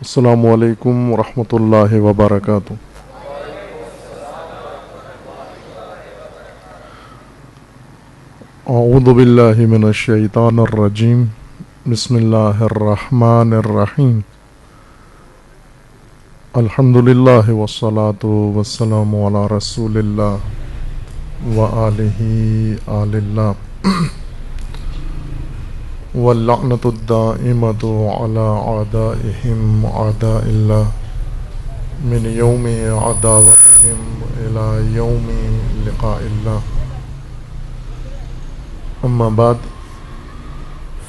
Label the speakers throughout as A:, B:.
A: السلام علیکم ورحمۃ اللہ وبرکاتہ۔ اعوذ باللہ من الشیطان الرجیم، بسم اللہ الرحمن الرحیم۔ الحمد للہ والصلاة والسلام علی رسول اللہ وآلہ آل اللہ واللعنۃ الدائمۃ علی اعدائہم اعداء اللہ من یوم عداوتہم الی یوم لقاء اللہ۔ اما بعد،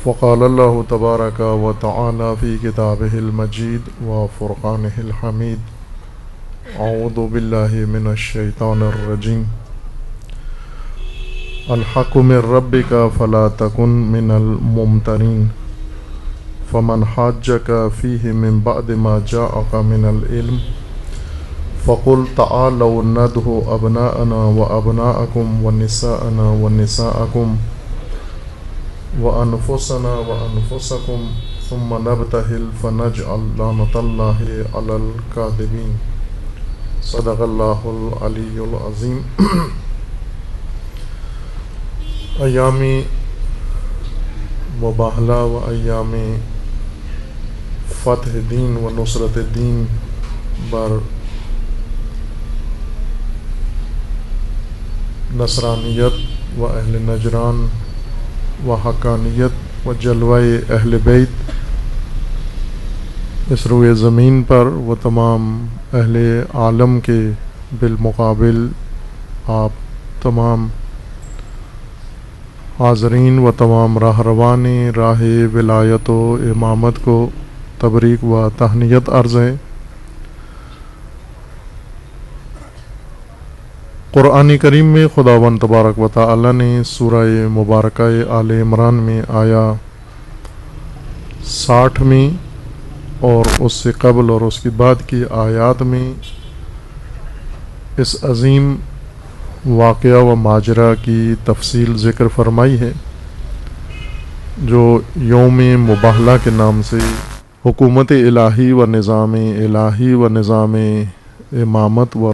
A: فقال اللہ تبارک و تعالی فی کتابہ المجید و فرقانہ الحمید، اعوذ باللہ من الشیطان الرجیم، الحق من ربک فلا تکن من الممترین، فمن حاجک فیہ من بعد ما جاءک من العلم فقل تعالوا ندعو ابناءنا وابناءکم ونساءنا ونساءکم وانفسنا وانفسکم ثم نبتہل فنجعل لعنۃ اللہ علی الکاذبین۔ صدق اللہ العلی العظیم۔ ایام مباہلہ و ایام فتح دین و نصرت دین بر نصرانیت و اہل نجران و حقانیت و جلوہ اہل بیت اس روئے زمین پر و تمام اہل عالم کے بالمقابل آپ تمام حاضرین و تمام راہروان راہ ولایت و امامت کو تبریک و تہنیت عرض ہے۔ قرآن کریم میں خداوند تبارک و تعالی نے سورہ مبارکہ آل عمران میں آیا 60 میں اور اس سے قبل اور اس کے بعد کی آیات میں اس عظیم واقعہ و ماجرا کی تفصیل ذکر فرمائی ہے، جو یوم مباہلہ کے نام سے حکومت الہی و نظام الہی و نظام امامت و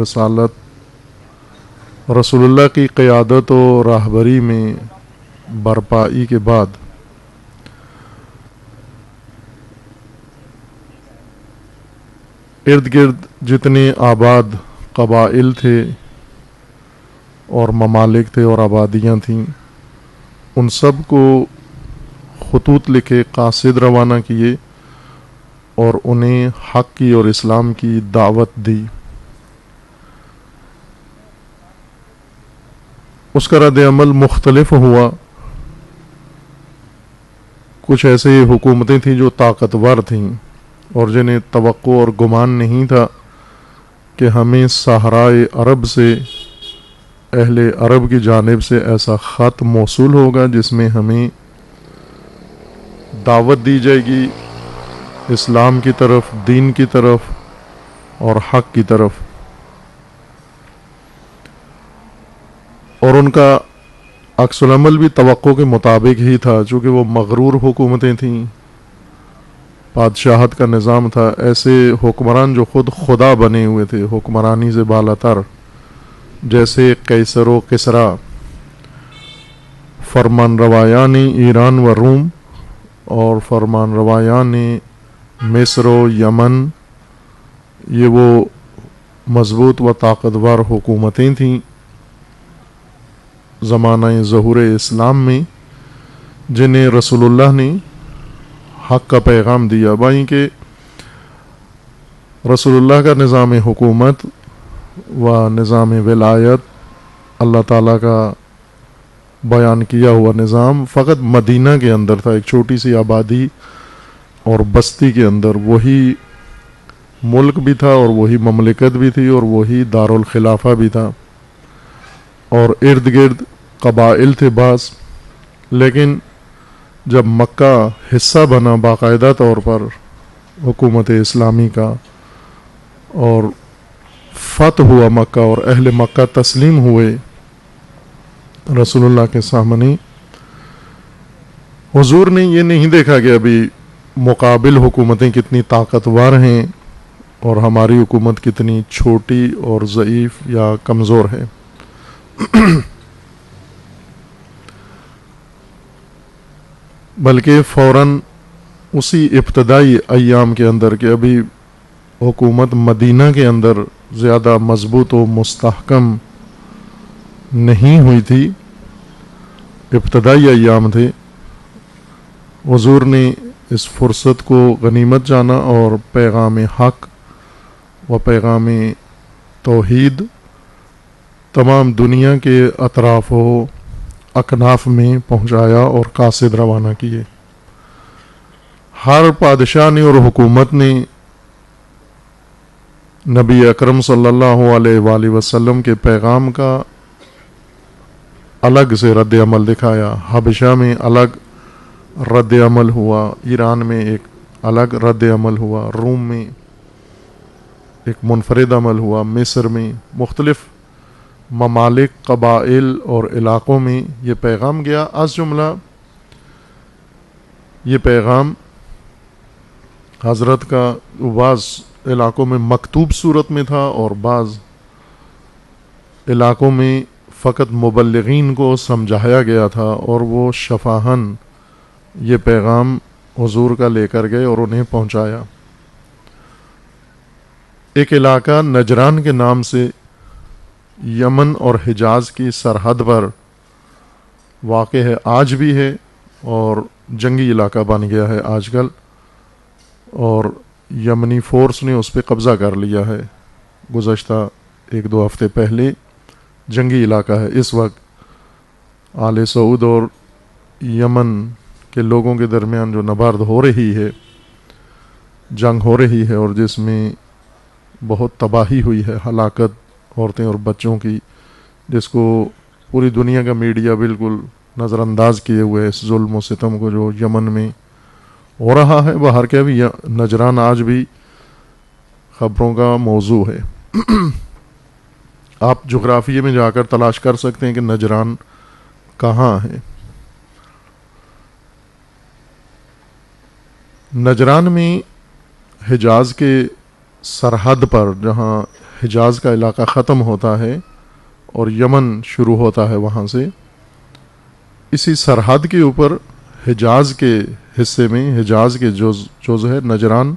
A: رسالت رسول اللہ کی قیادت و راہبری میں برپائی کے بعد ارد گرد جتنے آباد قبائل تھے اور ممالک تھے اور آبادیاں تھیں، ان سب کو خطوط لکھے قاصد روانہ کیے اور انہیں حق کی اور اسلام کی دعوت دی۔ اس کا رد عمل مختلف ہوا۔ کچھ ایسے حکومتیں تھیں جو طاقتور تھیں اور جنہیں توقع اور گمان نہیں تھا کہ ہمیں صحرائے عرب سے اہل عرب کی جانب سے ایسا خط موصول ہوگا جس میں ہمیں دعوت دی جائے گی اسلام کی طرف، دین کی طرف اور حق کی طرف، اور ان کا عکس العمل بھی توقع کے مطابق ہی تھا، چونکہ وہ مغرور حکومتیں تھیں، بادشاہت کا نظام تھا۔ ایسے حکمران جو خود خدا بنے ہوئے تھے، حکمرانی سے بالا تر، جیسے قیصر و کسریٰ، فرمان روایان ایران و روم اور فرمان روایان مصر و یمن، یہ وہ مضبوط و طاقتور حکومتیں تھیں زمانہ ظہور اسلام میں، جنہیں رسول اللہ نے حق کا پیغام دیا۔ بھائی کہ رسول اللہ کا نظام حکومت و نظام ولایت، اللہ تعالیٰ کا بیان کیا ہوا نظام فقط مدینہ کے اندر تھا، ایک چھوٹی سی آبادی اور بستی کے اندر۔ وہی ملک بھی تھا اور وہی مملکت بھی تھی اور وہی دارالخلافہ بھی تھا، اور ارد گرد قبائل تھے بعض۔ لیکن جب مکہ حصہ بنا باقاعدہ طور پر حکومت اسلامی کا اور فتح ہوا مکہ اور اہل مکہ تسلیم ہوئے رسول اللہ کے سامنے، حضور نے یہ نہیں دیکھا کہ ابھی مقابل حکومتیں کتنی طاقتور ہیں اور ہماری حکومت کتنی چھوٹی اور ضعیف یا کمزور ہے. بلکہ فوراً اسی ابتدائی ایام کے اندر کہ ابھی حکومت مدینہ کے اندر زیادہ مضبوط و مستحکم نہیں ہوئی تھی، ابتدائی ایام تھے، حضور نے اس فرصت کو غنیمت جانا اور پیغام حق و پیغام توحید تمام دنیا کے اطراف و اکناف میں پہنچایا اور قاصد روانہ کیے. ہر بادشاہ نے اور حکومت نے نبی اکرم صلی اللہ علیہ وآلہ وسلم کے پیغام کا الگ سے رد عمل دکھایا. حبشہ میں الگ رد عمل ہوا، ایران میں ایک الگ رد عمل ہوا، روم میں ایک منفرد عمل ہوا، مصر میں مختلف ممالک، قبائل اور علاقوں میں یہ پیغام گیا. از جملہ یہ پیغام حضرت کا بعض علاقوں میں مکتوب صورت میں تھا اور بعض علاقوں میں فقط مبلغین کو سمجھایا گیا تھا، اور وہ شفاہن یہ پیغام حضور کا لے کر گئے اور انہیں پہنچایا. ایک علاقہ نجران کے نام سے یمن اور حجاز کی سرحد پر واقع ہے، آج بھی ہے، اور جنگی علاقہ بن گیا ہے آج کل، اور یمنی فورس نے اس پہ قبضہ کر لیا ہے. گزشتہ 1-2 ہفتے پہلے جنگی علاقہ ہے. اس وقت آل سعود اور یمن کے لوگوں کے درمیان جو نبرد ہو رہی ہے، جنگ ہو رہی ہے، اور جس میں بہت تباہی ہوئی ہے، ہلاکت عورتیں اور بچوں کی، جس کو پوری دنیا کا میڈیا بالکل نظر انداز کیے ہوئے اس ظلم و ستم کو جو یمن میں ہو رہا ہے. باہر کے بھی نجران آج بھی خبروں کا موضوع ہے. آپ جغرافیے میں جا کر تلاش کر سکتے ہیں کہ نجران کہاں ہے. نجران میں حجاز کے سرحد پر، جہاں حجاز کا علاقہ ختم ہوتا ہے اور یمن شروع ہوتا ہے وہاں سے، اسی سرحد کے اوپر حجاز کے حصے میں، حجاز کے جز ہے نجران،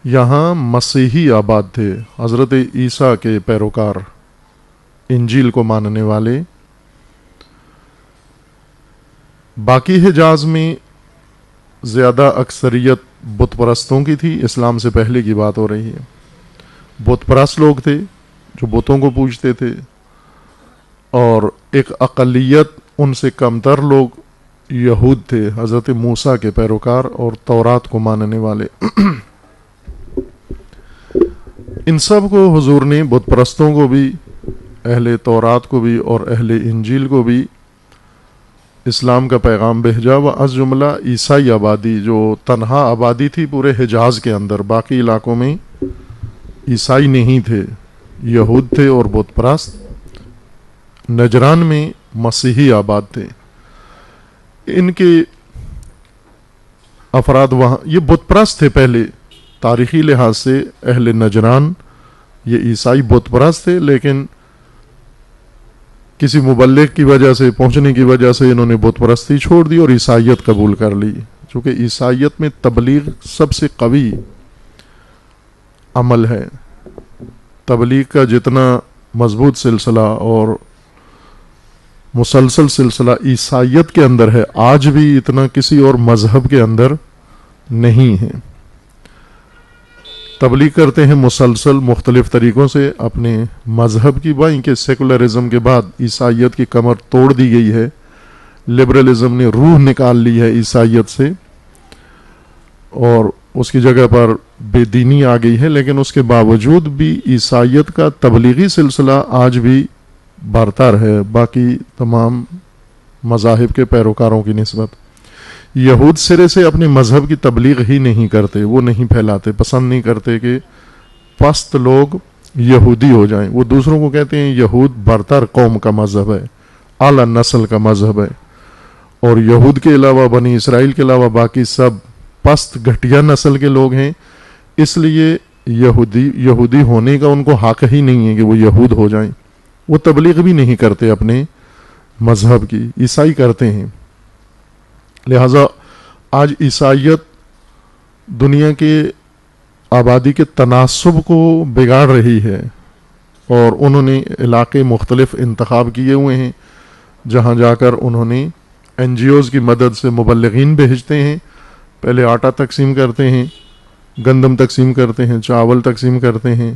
A: یہاں مسیحی آباد تھے، حضرت عیسیٰ کے پیروکار، انجیل کو ماننے والے. باقی حجاز میں زیادہ اکثریت بت پرستوں کی تھی. اسلام سے پہلے کی بات ہو رہی ہے. بت پرست لوگ تھے جو بتوں کو پوجتے تھے، اور ایک اقلیت ان سے کمتر لوگ یہود تھے، حضرت موسیٰ کے پیروکار اور تورات کو ماننے والے. ان سب کو حضور نے، بت پرستوں کو بھی، اہل تورات کو بھی اور اہل انجیل کو بھی، اسلام کا پیغام بھیجا. و از جملہ عیسائی آبادی جو تنہا آبادی تھی پورے حجاز کے اندر، باقی علاقوں میں عیسائی نہیں تھے، یہود تھے اور بت پرست. نجران میں مسیحی آباد تھے. ان کے افراد وہاں، یہ بت پرست تھے پہلے، تاریخی لحاظ سے اہل نجران یہ عیسائی بت پرست تھے، لیکن کسی مبلغ کی وجہ سے، پہنچنے کی وجہ سے انہوں نے بت پرستی چھوڑ دی اور عیسائیت قبول کر لی. چونکہ عیسائیت میں تبلیغ سب سے قوی عمل ہے. تبلیغ کا جتنا مضبوط سلسلہ اور مسلسل سلسلہ عیسائیت کے اندر ہے، آج بھی اتنا کسی اور مذہب کے اندر نہیں ہے. تبلیغ کرتے ہیں مسلسل مختلف طریقوں سے اپنے مذہب کی. بائیں کہ سیکولرزم کے بعد عیسائیت کی کمر توڑ دی گئی ہے، لبرلزم نے روح نکال لی ہے عیسائیت سے اور اس کی جگہ پر بے دینی آ گئی ہے، لیکن اس کے باوجود بھی عیسائیت کا تبلیغی سلسلہ آج بھی برتر ہے باقی تمام مذاہب کے پیروکاروں کی نسبت. یہود سرے سے اپنے مذہب کی تبلیغ ہی نہیں کرتے، وہ نہیں پھیلاتے، پسند نہیں کرتے کہ پست لوگ یہودی ہو جائیں. وہ دوسروں کو کہتے ہیں یہود برتر قوم کا مذہب ہے، اعلیٰ نسل کا مذہب ہے، اور یہود کے علاوہ، بنی اسرائیل کے علاوہ باقی سب پست گھٹیا نسل کے لوگ ہیں، اس لیے یہودی ہونے کا ان کو حق ہی نہیں ہے کہ وہ یہود ہو جائیں. وہ تبلیغ بھی نہیں کرتے اپنے مذہب کی، عیسائی کرتے ہیں. لہذا آج عیسائیت دنیا کے آبادی کے تناسب کو بگاڑ رہی ہے، اور انہوں نے علاقے مختلف انتخاب کیے ہوئے ہیں جہاں جا کر انہوں نے این جی اوز کی مدد سے مبلغین بھیجتے ہیں. پہلے آٹا تقسیم کرتے ہیں، گندم تقسیم کرتے ہیں، چاول تقسیم کرتے ہیں،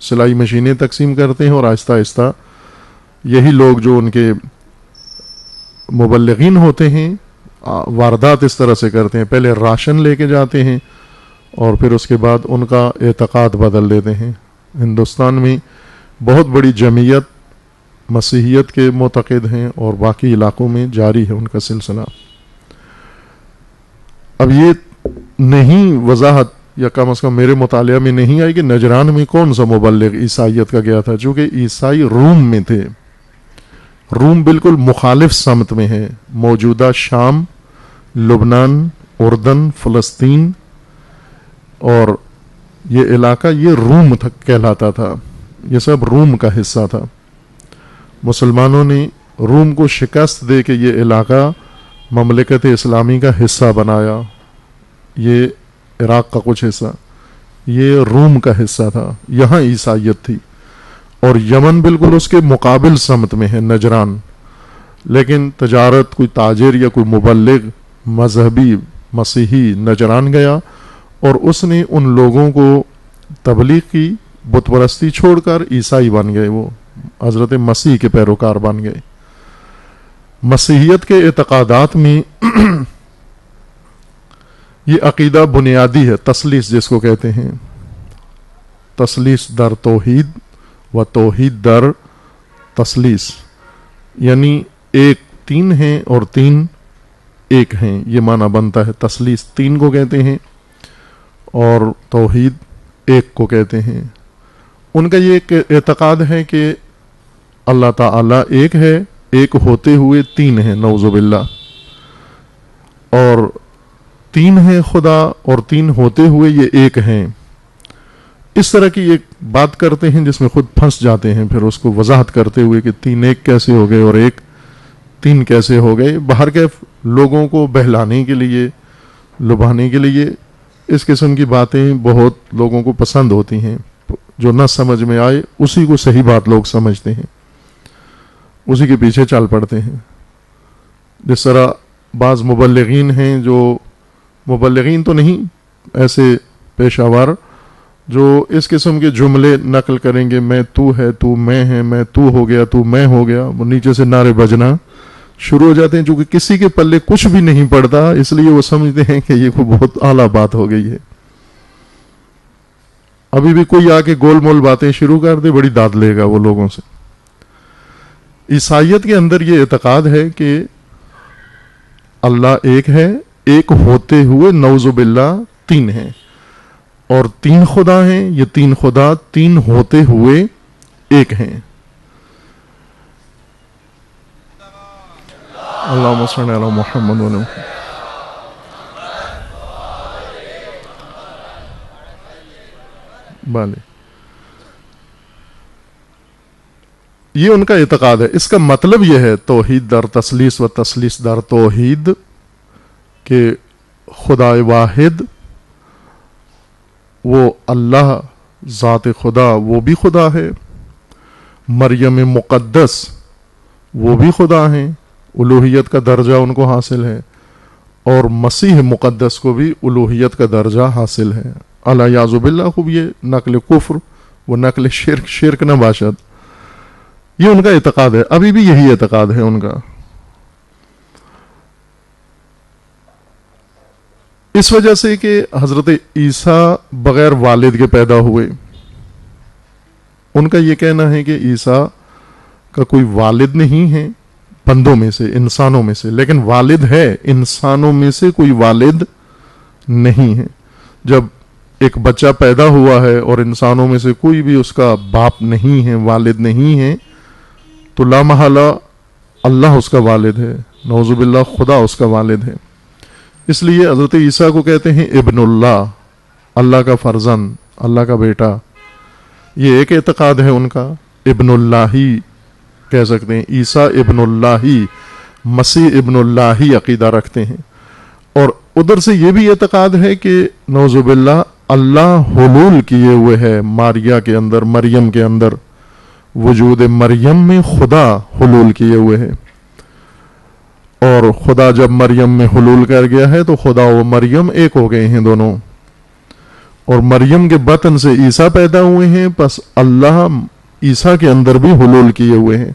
A: سلائی مشینیں تقسیم کرتے ہیں، اور آہستہ آہستہ یہی لوگ جو ان کے مبلغین ہوتے ہیں واردات اس طرح سے کرتے ہیں. پہلے راشن لے کے جاتے ہیں اور پھر اس کے بعد ان کا اعتقاد بدل دیتے ہیں. ہندوستان میں بہت بڑی جمعیت مسیحیت کے معتقد ہیں اور باقی علاقوں میں جاری ہے ان کا سلسلہ. اب یہ نہیں وضاحت، یا کم از کم میرے مطالعہ میں نہیں آئی کہ نجران میں کون سا مبلغ عیسائیت کا گیا تھا، چونکہ عیسائی روم میں تھے. روم بالکل مخالف سمت میں ہے، موجودہ شام، لبنان، اردن، فلسطین، اور یہ علاقہ یہ روم تک کہلاتا تھا. یہ سب روم کا حصہ تھا. مسلمانوں نے روم کو شکست دے کے یہ علاقہ مملکت اسلامی کا حصہ بنایا. یہ عراق کا کچھ حصہ یہ روم کا حصہ تھا، یہاں عیسائیت تھی. اور یمن بالکل اس کے مقابل سمت میں ہے، نجران. لیکن تجارت، کوئی تاجر یا کوئی مبلغ مذہبی مسیحی نجران گیا اور اس نے ان لوگوں کو تبلیغ کی، بت پرستی چھوڑ کر عیسائی بن گئے، وہ حضرت مسیح کے پیروکار بن گئے. مسیحیت کے اعتقادات میں یہ عقیدہ بنیادی ہے، تثلیث جس کو کہتے ہیں، تثلیث در توحید و توحید در تثلیث، یعنی ایک تین ہیں اور تین ایک ہیں، یہ معنی بنتا ہے. تثلیث تین کو کہتے ہیں اور توحید ایک کو کہتے ہیں. ان کا یہ ایک اعتقاد ہے کہ اللہ تعالی ایک ہے، ایک ہوتے ہوئے تین ہیں، نعوذ باللہ، اور تین ہیں خدا اور تین ہوتے ہوئے یہ ایک ہیں. اس طرح کی ایک بات کرتے ہیں جس میں خود پھنس جاتے ہیں، پھر اس کو وضاحت کرتے ہوئے کہ تین ایک کیسے ہو گئے اور ایک تین کیسے ہو گئے. باہر کے لوگوں کو بہلانے کے لیے، لبھانے کے لیے اس قسم کی باتیں بہت لوگوں کو پسند ہوتی ہیں. جو نہ سمجھ میں آئے اسی کو صحیح بات لوگ سمجھتے ہیں، اسی کے پیچھے چل پڑتے ہیں. جس طرح بعض مبلغین ہیں، جو مبلغین تو نہیں، ایسے پیشہ ور جو اس قسم کے جملے نقل کریں گے، میں تو ہے، تو میں ہے، میں تو ہو گیا، تو میں ہو گیا، وہ نیچے سے نعرے بجنا شروع ہو جاتے ہیں. چونکہ کسی کے پلے کچھ بھی نہیں پڑتا، اس لیے وہ سمجھتے ہیں کہ یہ کوئی بہت اعلیٰ بات ہو گئی ہے. ابھی بھی کوئی آ کے گول مول باتیں شروع کر دے، بڑی داد لے گا وہ لوگوں سے. عیسائیت کے اندر یہ اعتقاد ہے کہ اللہ ایک ہے، ایک ہوتے ہوئے نعوذ باللہ تین ہیں، اور تین خدا ہیں. یہ تین خدا تین ہوتے ہوئے ایک ہیں. اللہم صلی علی محمد و بالے. یہ ان کا اعتقاد ہے. اس کا مطلب یہ ہے توحید در تثلیث و تثلیث در توحید، کہ خدا واحد، وہ اللہ ذات خدا، وہ بھی خدا ہے. مریم مقدس وہ بھی خدا ہیں، الوہیت کا درجہ ان کو حاصل ہے. اور مسیح مقدس کو بھی الوہیت کا درجہ حاصل ہے. الیاذ باللہ. خوب یہ نقل کفر و نقل شرک نہ باشد. یہ ان کا اعتقاد ہے، ابھی بھی یہی اعتقاد ہے ان کا. اس وجہ سے کہ حضرت عیسیٰ بغیر والد کے پیدا ہوئے. ان کا یہ کہنا ہے کہ عیسیٰ کا کوئی والد نہیں ہے بندوں میں سے، انسانوں میں سے، لیکن والد ہے. انسانوں میں سے کوئی والد نہیں ہے. جب ایک بچہ پیدا ہوا ہے اور انسانوں میں سے کوئی بھی اس کا باپ نہیں ہے، والد نہیں ہے، تو لا محالہ اللہ اس کا والد ہے، نعوذ باللہ خدا اس کا والد ہے. اس لیے حضرت عیسیٰ کو کہتے ہیں ابن اللہ، اللہ کا فرزند، اللہ کا بیٹا. یہ ایک اعتقاد ہے ان کا. ابن اللہ ہی کہہ سکتے ہیں، عیسیٰ ابن اللہ ہی، مسیح ابن اللہ ہی عقیدہ رکھتے ہیں. اور ادھر سے یہ بھی اعتقاد ہے کہ نعوذ باللہ اللہ حلول کیے ہوئے ہے ماریا کے اندر، مریم کے اندر، وجود مریم میں خدا حلول کیے ہوئے ہے. اور خدا جب مریم میں حلول کر گیا ہے تو خدا و مریم ایک ہو گئے ہیں دونوں. اور مریم کے بطن سے عیسیٰ پیدا ہوئے ہیں، پس اللہ عیسیٰ کے اندر بھی حلول کیے ہوئے ہیں،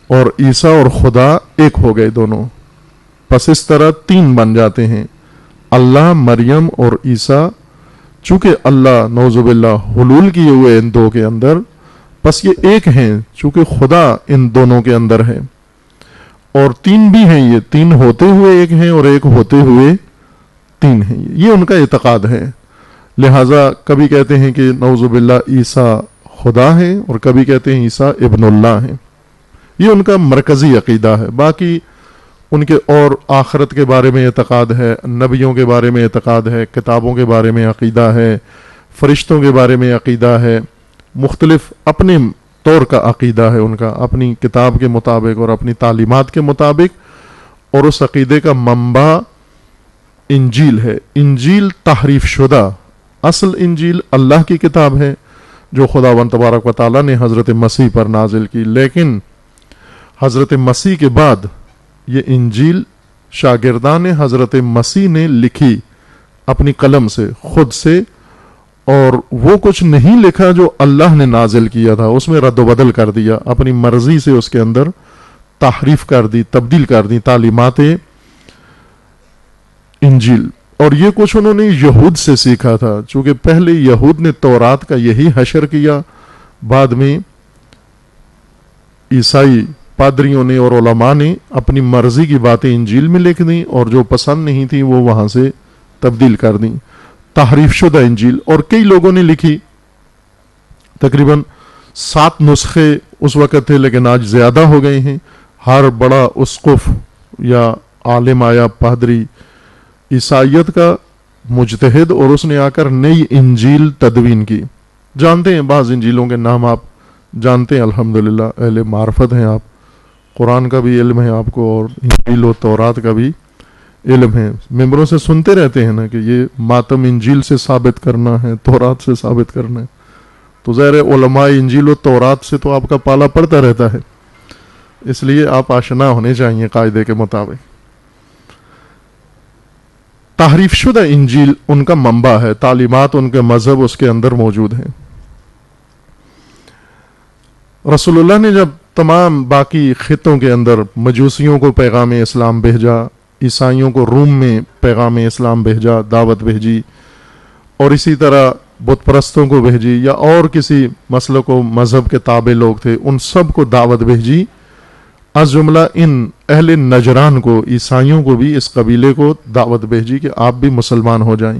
A: اور عیسیٰ اور خدا ایک ہو گئے دونوں. پس اس طرح تین بن جاتے ہیں، اللہ، مریم اور عیسیٰ. چونکہ اللہ نعوذ باللہ حلول کیے ہوئے ان دو کے اندر، پس یہ ایک ہیں، چونکہ خدا ان دونوں کے اندر ہے. اور تین بھی ہیں، یہ تین ہوتے ہوئے ایک ہیں اور ایک ہوتے ہوئے تین ہیں. یہ ان کا اعتقاد ہے. لہٰذا کبھی کہتے ہیں کہ نعوذ باللہ عیسیٰ خدا ہے، اور کبھی کہتے ہیں عیسیٰ ابن اللہ ہے. یہ ان کا مرکزی عقیدہ ہے. باقی ان کے اور آخرت کے بارے میں اعتقاد ہے، نبیوں کے بارے میں اعتقاد ہے، کتابوں کے بارے میں عقیدہ ہے، فرشتوں کے بارے میں عقیدہ ہے. مختلف اپنے طور کا عقیدہ ہے ان کا، اپنی کتاب کے مطابق اور اپنی تعلیمات کے مطابق. اور اس عقیدے کا منبع انجیل ہے. انجیل تحریف شدہ، اصل انجیل اللہ کی کتاب ہے جو خداوند تبارک و تعالیٰ نے حضرت مسیح پر نازل کی. لیکن حضرت مسیح کے بعد یہ انجیل شاگردان حضرت مسیح نے لکھی اپنی قلم سے، خود سے. اور وہ کچھ نہیں لکھا جو اللہ نے نازل کیا تھا، اس میں رد و بدل کر دیا، اپنی مرضی سے اس کے اندر تحریف کر دی، تبدیل کر دی تعلیمات انجیل. اور یہ کچھ انہوں نے یہود سے سیکھا تھا، چونکہ پہلے یہود نے تورات کا یہی حشر کیا، بعد میں عیسائی پادریوں نے اور علماء نے اپنی مرضی کی باتیں انجیل میں لکھ دیں، اور جو پسند نہیں تھی وہ وہاں سے تبدیل کر دیں. تحریف شدہ انجیل. اور کئی لوگوں نے لکھی، تقریباً 7 نسخے اس وقت تھے، لیکن آج زیادہ ہو گئے ہیں. ہر بڑا اسقف یا عالم آیا، پادری، عیسائیت کا مجتہد، اور اس نے آ کر نئی انجیل تدوین کی. جانتے ہیں بعض انجیلوں کے نام، آپ جانتے ہیں الحمدللہ، اہل معرفت ہیں آپ، قرآن کا بھی علم ہے آپ کو، اور انجیل و تورات کا بھی علم ہے. ممبروں سے سنتے رہتے ہیں نا کہ یہ ماتم انجیل سے ثابت کرنا ہے، تورات سے ثابت کرنا ہے. تو ظاہر علماء انجیل و تورات سے تو آپ کا پالا پڑتا رہتا ہے، اس لیے آپ آشنا ہونے چاہیے قاعدے کے مطابق. تحریف شدہ انجیل ان کا منبع ہے، تعلیمات ان کے مذہب اس کے اندر موجود ہیں. رسول اللہ نے جب تمام باقی خطوں کے اندر مجوسیوں کو پیغام اسلام بھیجا، عیسائیوں کو روم میں پیغام اسلام بھیجا، دعوت بھیجی، اور اسی طرح بت پرستوں کو بھیجی یا اور کسی مسلک و مذہب کے تابع لوگ تھے، ان سب کو دعوت بھیجی. از جملہ ان اہل نجران کو، عیسائیوں کو بھی، اس قبیلے کو دعوت بھیجی کہ آپ بھی مسلمان ہو جائیں.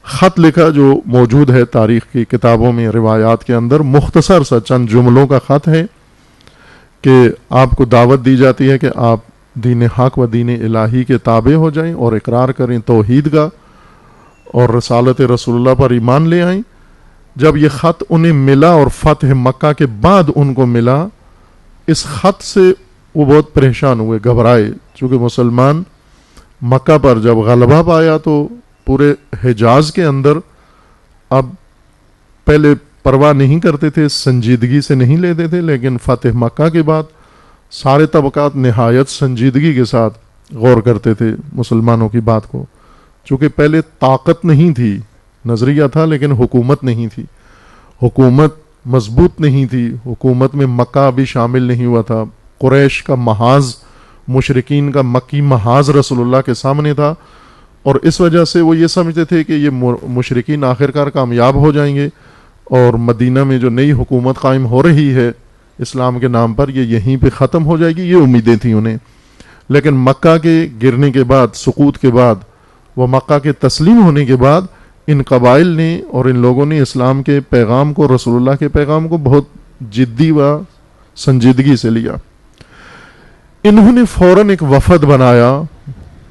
A: خط لکھا جو موجود ہے تاریخ کی کتابوں میں، روایات کے اندر، مختصر سا چند جملوں کا خط ہے کہ آپ کو دعوت دی جاتی ہے کہ آپ دین حق و دین الہی کے تابع ہو جائیں اور اقرار کریں توحید کا، اور رسالت رسول اللہ پر ایمان لے آئیں. جب یہ خط انہیں ملا، اور فتح مکہ کے بعد ان کو ملا، اس خط سے وہ بہت پریشان ہوئے، گھبرائے، چونکہ مسلمان مکہ پر جب غلبہ پایا تو پورے حجاز کے اندر اب پہلے پرواہ نہیں کرتے تھے، سنجیدگی سے نہیں لیتے تھے، لیکن فتح مکہ کے بعد سارے طبقات نہایت سنجیدگی کے ساتھ غور کرتے تھے مسلمانوں کی بات کو. چونکہ پہلے طاقت نہیں تھی، نظریہ تھا لیکن حکومت نہیں تھی، حکومت مضبوط نہیں تھی، حکومت میں مکہ بھی شامل نہیں ہوا تھا. قریش کا محاذ، مشرکین کا مکی محاذ رسول اللہ کے سامنے تھا، اور اس وجہ سے وہ یہ سمجھتے تھے کہ یہ مشرکین آخرکار کامیاب ہو جائیں گے، اور مدینہ میں جو نئی حکومت قائم ہو رہی ہے اسلام کے نام پر، یہ یہیں پہ ختم ہو جائے گی. یہ امیدیں تھیں انہیں. لیکن مکہ کے گرنے کے بعد، سقوط کے بعد، وہ مکہ کے تسلیم ہونے کے بعد، ان قبائل نے اور ان لوگوں نے اسلام کے پیغام کو، رسول اللہ کے پیغام کو بہت جدی و سنجیدگی سے لیا. انہوں نے فوراً ایک وفد بنایا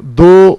A: 2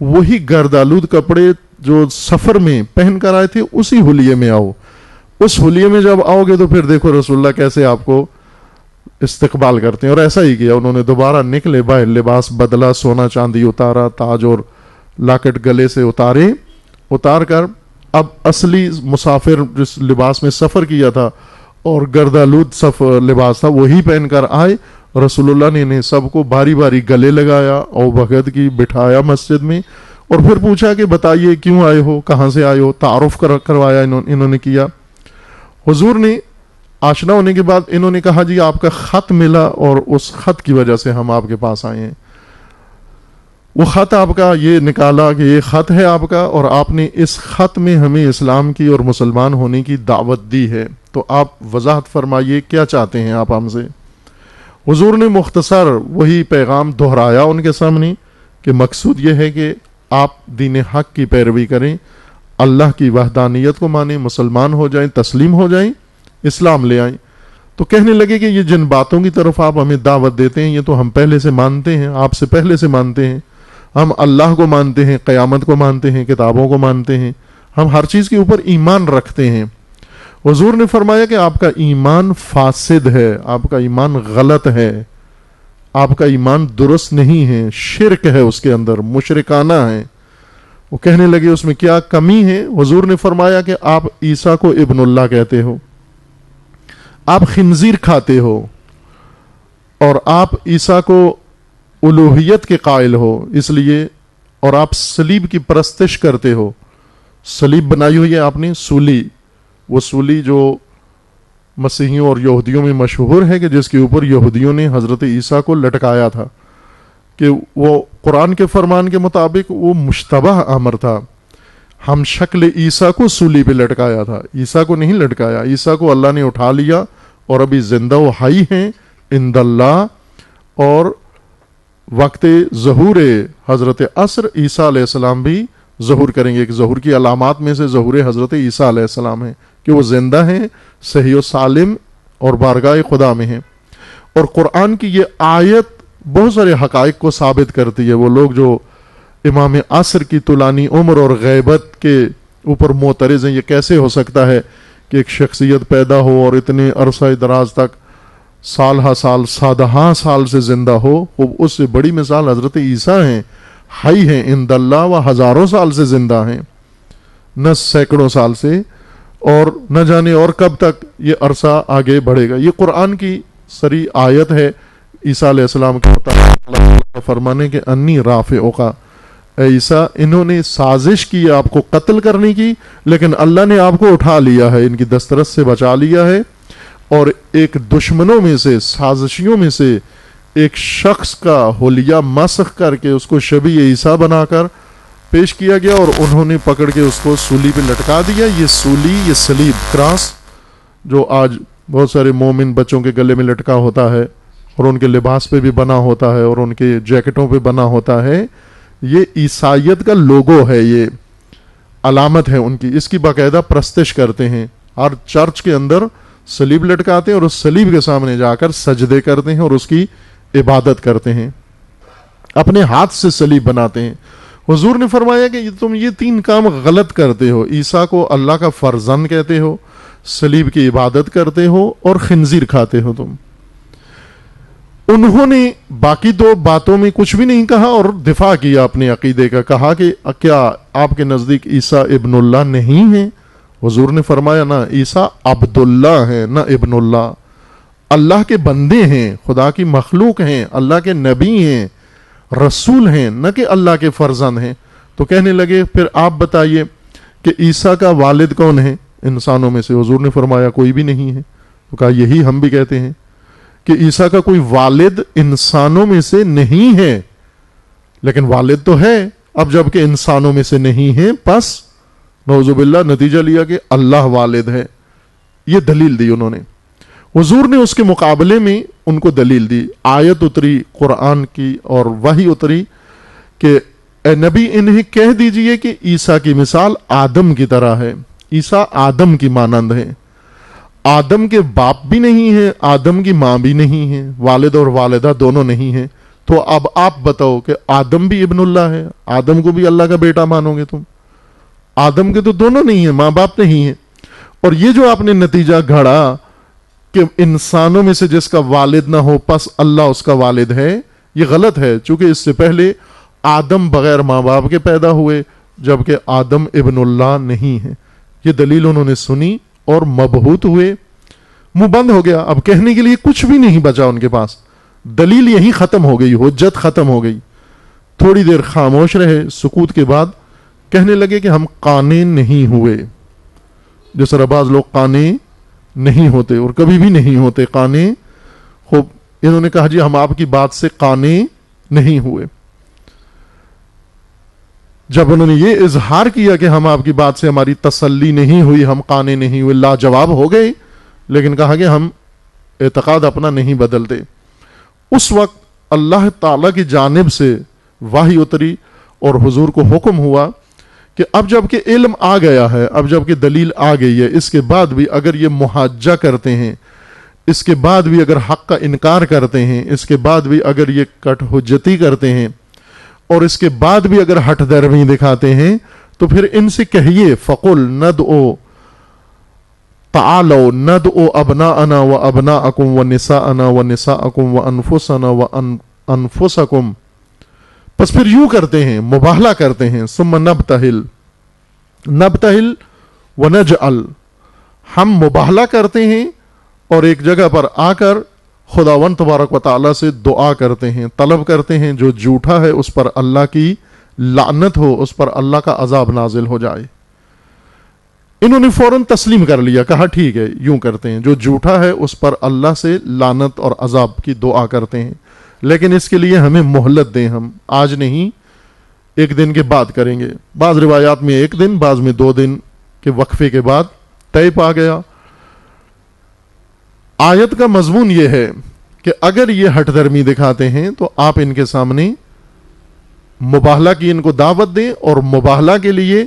A: وہی گردآلود کپڑے جو سفر میں پہن کر آئے تھے اسی حلیے میں آؤ. اس حلیے میں جب آؤ گے تو پھر دیکھو رسول اللہ کیسے آپ کو استقبال کرتے ہیں. اور ایسا ہی کیا, انہوں نے دوبارہ نکلے باہر, لباس بدلا, سونا چاندی اتارا, تاج اور لاکٹ گلے سے اتار کر اب اصلی مسافر جس لباس میں سفر کیا تھا اور گردآلود لباس تھا وہی پہن کر آئے. رسول اللہ نے انہیں سب کو باری باری گلے لگایا اور بھگت کی بٹھایا مسجد میں, اور پھر پوچھا کہ بتائیے کیوں آئے ہو, کہاں سے آئے ہو, تعارف کروایا انہوں نے کیا. حضور نے آشنا ہونے کے بعد انہوں نے کہا جی آپ کا خط ملا اور اس خط کی وجہ سے ہم آپ کے پاس آئے ہیں. وہ خط آپ کا, یہ نکالا کہ یہ خط ہے آپ کا اور آپ نے اس خط میں ہمیں اسلام کی اور مسلمان ہونے کی دعوت دی ہے, تو آپ وضاحت فرمائیے کیا چاہتے ہیں آپ ہم سے. حضور نے مختصر وہی پیغام دہرایا ان کے سامنے کہ مقصود یہ ہے کہ آپ دین حق کی پیروی کریں, اللہ کی وحدانیت کو مانیں, مسلمان ہو جائیں, تسلیم ہو جائیں, اسلام لے آئیں. تو کہنے لگے کہ یہ جن باتوں کی طرف آپ ہمیں دعوت دیتے ہیں یہ تو ہم پہلے سے مانتے ہیں, آپ سے پہلے سے مانتے ہیں. ہم اللہ کو مانتے ہیں, قیامت کو مانتے ہیں, کتابوں کو مانتے ہیں, ہم ہر چیز کے اوپر ایمان رکھتے ہیں. حضور نے فرمایا کہ آپ کا ایمان فاسد ہے, آپ کا ایمان غلط ہے, آپ کا ایمان درست نہیں ہے, شرک ہے اس کے اندر, مشرکانہ ہے. وہ کہنے لگے اس میں کیا کمی ہے. حضور نے فرمایا کہ آپ عیسیٰ کو ابن اللہ کہتے ہو, آپ خنزیر کھاتے ہو, اور آپ عیسیٰ کو الوہیت کے قائل ہو اس لیے, اور آپ صلیب کی پرستش کرتے ہو. صلیب بنائی ہوئی ہے آپ نے, سولی, وہ سولی جو مسیحیوں اور یہودیوں میں مشہور ہے کہ جس کے اوپر یہودیوں نے حضرت عیسیٰ کو لٹکایا تھا, کہ وہ قرآن کے فرمان کے مطابق وہ مشتبہ امر تھا. ہم شکل عیسیٰ کو سولی پہ لٹکایا تھا, عیسیٰ کو نہیں لٹکایا. عیسیٰ کو اللہ نے اٹھا لیا اور ابھی زندہ و حی ہیں عند اللہ, اور وقت ظہور حضرت عصر عیسیٰ علیہ السلام بھی ظہور کریں گے. ایک ظہور کی علامات میں سے ظہور حضرت عیسیٰ علیہ السلام ہے کہ وہ زندہ ہیں, صحیح و سالم اور بارگاہ خدا میں ہیں. اور قرآن کی یہ آیت بہت سارے حقائق کو ثابت کرتی ہے. وہ لوگ جو امام عصر کی طولانی عمر اور غیبت کے اوپر معترض ہیں, یہ کیسے ہو سکتا ہے کہ ایک شخصیت پیدا ہو اور اتنے عرصہ دراز تک سال ہا سال سادہاں سال سے زندہ ہو. اس سے بڑی مثال حضرت عیسیٰ ہیں, حی ہیں عند اللہ, و ہزاروں سال سے زندہ ہیں, نہ سینکڑوں سال سے, اور نہ جانے اور کب تک یہ عرصہ آگے بڑھے گا. یہ قرآن کی سری آیت ہے. عیسیٰ علیہ السلام کے مطابق اللہ فرمانے کے انی رافعک, اے عیسیٰ انہوں نے سازش کی آپ کو قتل کرنے کی, لیکن اللہ نے آپ کو اٹھا لیا ہے, ان کی دسترس سے بچا لیا ہے, اور ایک دشمنوں میں سے, سازشیوں میں سے ایک شخص کا حلیہ مسخ کر کے اس کو شبیہ عیسیٰ بنا کر پیش کیا گیا, اور انہوں نے پکڑ کے اس کو سولی پہ لٹکا دیا. یہ سولی, یہ صلیب, کراس جو آج بہت سارے مومن بچوں کے گلے میں لٹکا ہوتا ہے اور ان کے لباس پہ بھی بنا ہوتا ہے اور ان کے جیکٹوں پہ بنا ہوتا ہے, یہ عیسائیت کا لوگو ہے, یہ علامت ہے ان کی. اس کی باقاعدہ پرستش کرتے ہیں, ہر چرچ کے اندر صلیب لٹکاتے ہیں اور اس صلیب کے سامنے جا کر سجدے کرتے ہیں اور اس کی عبادت کرتے ہیں, اپنے ہاتھ سے صلیب بناتے ہیں. حضور نے فرمایا کہ تم یہ تین کام غلط کرتے ہو, عیسیٰ کو اللہ کا فرزند کہتے ہو, صلیب کی عبادت کرتے ہو, اور خنزیر کھاتے ہو تم. انہوں نے باقی دو باتوں میں کچھ بھی نہیں کہا اور دفاع کیا اپنے عقیدے کا. کہا کہ کیا آپ کے نزدیک عیسیٰ ابن اللہ نہیں ہیں؟ حضور نے فرمایا نہ, عیسیٰ عبداللہ ہیں نہ ابن اللہ, اللہ کے بندے ہیں, خدا کی مخلوق ہیں, اللہ کے نبی ہیں, رسول ہیں, نہ کہ اللہ کے فرزند ہیں. تو کہنے لگے پھر آپ بتائیے کہ عیسیٰ کا والد کون ہے انسانوں میں سے؟ حضور نے فرمایا کوئی بھی نہیں ہے. تو کہا یہی ہم بھی کہتے ہیں کہ عیسیٰ کا کوئی والد انسانوں میں سے نہیں ہے, لیکن والد تو ہے. اب جب کہ انسانوں میں سے نہیں ہے, پس نعوذ باللہ نتیجہ لیا کہ اللہ والد ہے. یہ دلیل دی انہوں نے. حضور نے اس کے مقابلے میں ان کو دلیل دی. آیت اتری قرآن کی اور وحی اتری کہ اے نبی انہیں کہہ دیجئے کہ عیسیٰ کی مثال آدم کی طرح ہے. عیسیٰ آدم کی مانند ہے. آدم کے باپ بھی نہیں ہیں, آدم کی ماں بھی نہیں ہے, والد اور والدہ دونوں نہیں ہیں. تو اب آپ بتاؤ کہ آدم بھی ابن اللہ ہے، آدم کو بھی اللہ کا بیٹا مانو گے تم؟ آدم کے تو دونوں نہیں ہیں، ماں باپ نہیں ہیں. اور یہ جو آپ نے نتیجہ گھڑا کہ انسانوں میں سے جس کا والد نہ ہو پس اللہ اس کا والد ہے، یہ غلط ہے، چونکہ اس سے پہلے آدم بغیر ماں باپ کے پیدا ہوئے جبکہ آدم ابن اللہ نہیں ہے. یہ دلیل انہوں نے سنی اور مبہوت ہوئے، منہ بند ہو گیا، اب کہنے کے لیے کچھ بھی نہیں بچا ان کے پاس، دلیل یہیں ختم ہو گئی، حجت ختم ہو گئی. تھوڑی دیر خاموش رہے، سکوت کے بعد کہنے لگے کہ ہم قانع نہیں ہوئے. جس طرح بعض لوگ قانع نہیں ہوتے اور کبھی بھی نہیں ہوتے قانع. خوب انہوں نے کہا جی ہم آپ کی بات سے قانع نہیں ہوئے. جب انہوں نے یہ اظہار کیا کہ ہم آپ کی بات سے ہماری تسلی نہیں ہوئی، ہم قانع نہیں ہوئے، لاجواب ہو گئے، لیکن کہا کہ ہم اعتقاد اپنا نہیں بدلتے. اس وقت اللہ تعالیٰ کی جانب سے وحی اتری اور حضور کو حکم ہوا کہ اب جب کہ علم آ گیا ہے، اب جب کہ دلیل آ گئی ہے، اس کے بعد بھی اگر یہ محاجہ کرتے ہیں، اس کے بعد بھی اگر حق کا انکار کرتے ہیں، اس کے بعد بھی اگر یہ کٹ حجتی کرتے ہیں، اور اس کے بعد بھی اگر ہٹ درمی دکھاتے ہیں، تو پھر ان سے کہیے فقل ندعو تعالوا ندعو ابناءنا وابناءکم ونساءنا ونساءکم وانفسنا وانفسکم. پس پھر یوں کرتے ہیں، مباہلہ کرتے ہیں. ثم نبتہل ونجعل، ہم مباہلہ کرتے ہیں اور ایک جگہ پر آ کر خداوند تبارک و تعالیٰ سے دعا کرتے ہیں، طلب کرتے ہیں جو جھوٹا ہے اس پر اللہ کی لعنت ہو، اس پر اللہ کا عذاب نازل ہو جائے. انہوں نے فوراً تسلیم کر لیا، کہا ٹھیک ہے یوں کرتے ہیں، جو جھوٹا ہے اس پر اللہ سے لعنت اور عذاب کی دعا کرتے ہیں، لیکن اس کے لیے ہمیں مہلت دیں، ہم آج نہیں ایک دن کے بعد کریں گے. بعض روایات میں ایک دن، بعض میں 2 دن کے وقفے کے بعد طے پا گیا. آیت کا مضمون یہ ہے کہ اگر یہ ہٹ درمی دکھاتے ہیں تو آپ ان کے سامنے مباہلہ کی ان کو دعوت دیں، اور مباہلہ کے لیے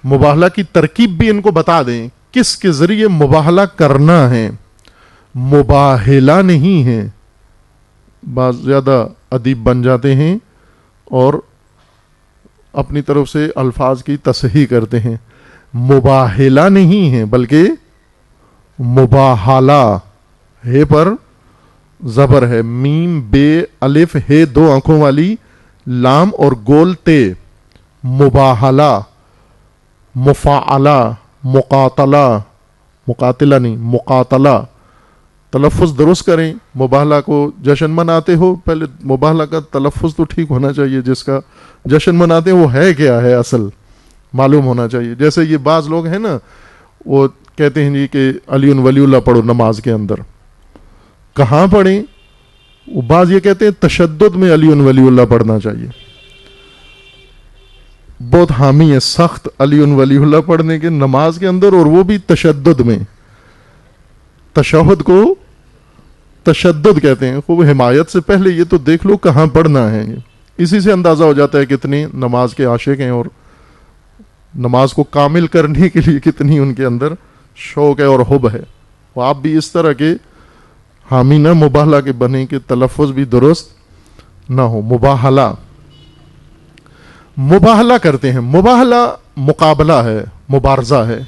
A: مباہلہ کی ترکیب بھی ان کو بتا دیں، کس کے ذریعے مباہلہ کرنا ہے، مباہلہ نہیں ہے. بعض زیادہ ادیب بن جاتے ہیں اور اپنی طرف سے الفاظ کی تصحیح کرتے ہیں. مباہلہ نہیں ہے بلکہ مباہلہ، ہے پر زبر ہے، میم بے الف ہے 2 آنکھوں والی، لام اور گول تے. مباہلہ، مفاعلہ، مقاتلہ، مقاتلہ نہیں مقاتلہ. تلفظ درست کریں. مباہلہ کو جشن مناتے ہو، پہلے مباہلہ کا تلفظ تو ٹھیک ہونا چاہیے، جس کا جشن مناتے ہیں وہ ہے کیا ہے اصل معلوم ہونا چاہیے. جیسے یہ بعض لوگ ہیں نا، وہ کہتے ہیں جی کہ علی ولی اللہ پڑھو نماز کے اندر. کہاں پڑھیں؟ وہ بعض یہ کہتے ہیں تشدد میں علی ولی اللہ پڑھنا چاہیے. بہت حامی ہے سخت علی ولی اللہ پڑھنے کے نماز کے اندر، اور وہ بھی تشدد میں. تشہد کو تشدد کہتے ہیں. خوب حمایت سے پہلے یہ تو دیکھ لو کہاں پڑھنا ہے. اسی سے اندازہ ہو جاتا ہے کتنی نماز کے عاشق ہیں اور نماز کو کامل کرنے کے لیے کتنی ان کے اندر شوق ہے اور حب ہے. وہ آپ بھی اس طرح کے حامی نہ مباہلہ کے بنے کہ تلفظ بھی درست نہ ہو. مباہلہ کرتے ہیں. مباہلہ مقابلہ ہے، مبارزہ ہے.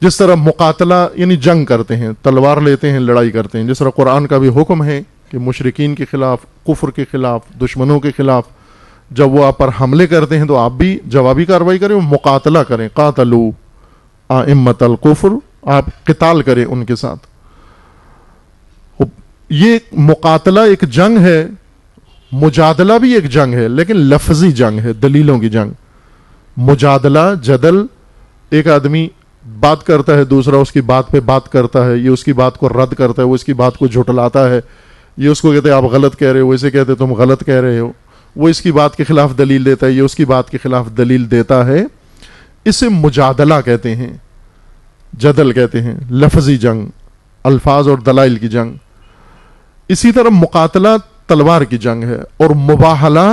A: جس طرح مقاتلہ یعنی جنگ کرتے ہیں، تلوار لیتے ہیں، لڑائی کرتے ہیں. جس طرح قرآن کا بھی حکم ہے کہ مشرکین کے خلاف، کفر کے خلاف، دشمنوں کے خلاف جب وہ آپ پر حملے کرتے ہیں تو آپ بھی جوابی کارروائی کریں، مقاتلہ کریں. قاتلوا ائمۃ الکفر، آپ قتال کریں ان کے ساتھ. یہ مقاتلہ ایک جنگ ہے، مجادلہ بھی ایک جنگ ہے، لیکن لفظی جنگ ہے، دلیلوں کی جنگ. مجادلہ، جدل، ایک آدمی بات کرتا ہے، دوسرا اس کی بات پہ بات کرتا ہے، یہ اس کی بات کو رد کرتا ہے، وہ اس کی بات کو جھٹلاتا ہے، یہ اس کو کہتے ہیں آپ غلط کہہ رہے ہو، اسے کہتے ہیں تم غلط کہہ رہے ہو، وہ اس کی بات کے خلاف دلیل دیتا ہے، یہ اس کی بات کے خلاف دلیل دیتا ہے. اسے مجادلہ کہتے ہیں، جدل کہتے ہیں، لفظی جنگ، الفاظ اور دلائل کی جنگ. اسی طرح مقاتلہ تلوار کی جنگ ہے، اور مباہلہ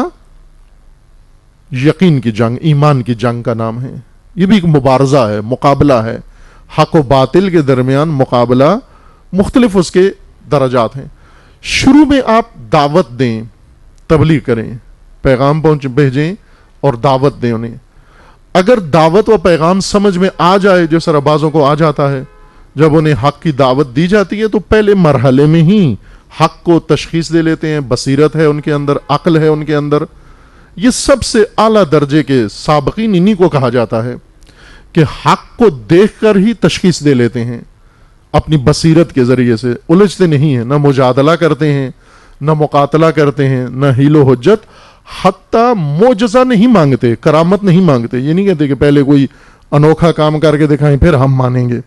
A: یقین کی جنگ، ایمان کی جنگ کا نام ہے. یہ بھی ایک مبارزہ ہے، مقابلہ ہے. حق و باطل کے درمیان مقابلہ، مختلف اس کے درجات ہیں. شروع میں آپ دعوت دیں، تبلیغ کریں، پیغام بھیجیں اور دعوت دیں انہیں. اگر دعوت و پیغام سمجھ میں آ جائے، جو سربازوں کو آ جاتا ہے، جب انہیں حق کی دعوت دی جاتی ہے تو پہلے مرحلے میں ہی حق کو تشخیص دے لیتے ہیں. بصیرت ہے ان کے اندر، عقل ہے ان کے اندر. یہ سب سے اعلیٰ درجے کے سابقین انہی کو کہا جاتا ہے کہ حق کو دیکھ کر ہی تشخیص دے لیتے ہیں اپنی بصیرت کے ذریعے سے. الجھتے نہیں ہیں، نہ مجادلہ کرتے ہیں، نہ مقاتلہ کرتے ہیں، نہ حیل و حجت، حتیٰ معجزہ نہیں مانگتے، کرامت نہیں مانگتے. یہ نہیں کہتے کہ پہلے کوئی انوکھا کام کر کے دکھائیں پھر ہم مانیں گے.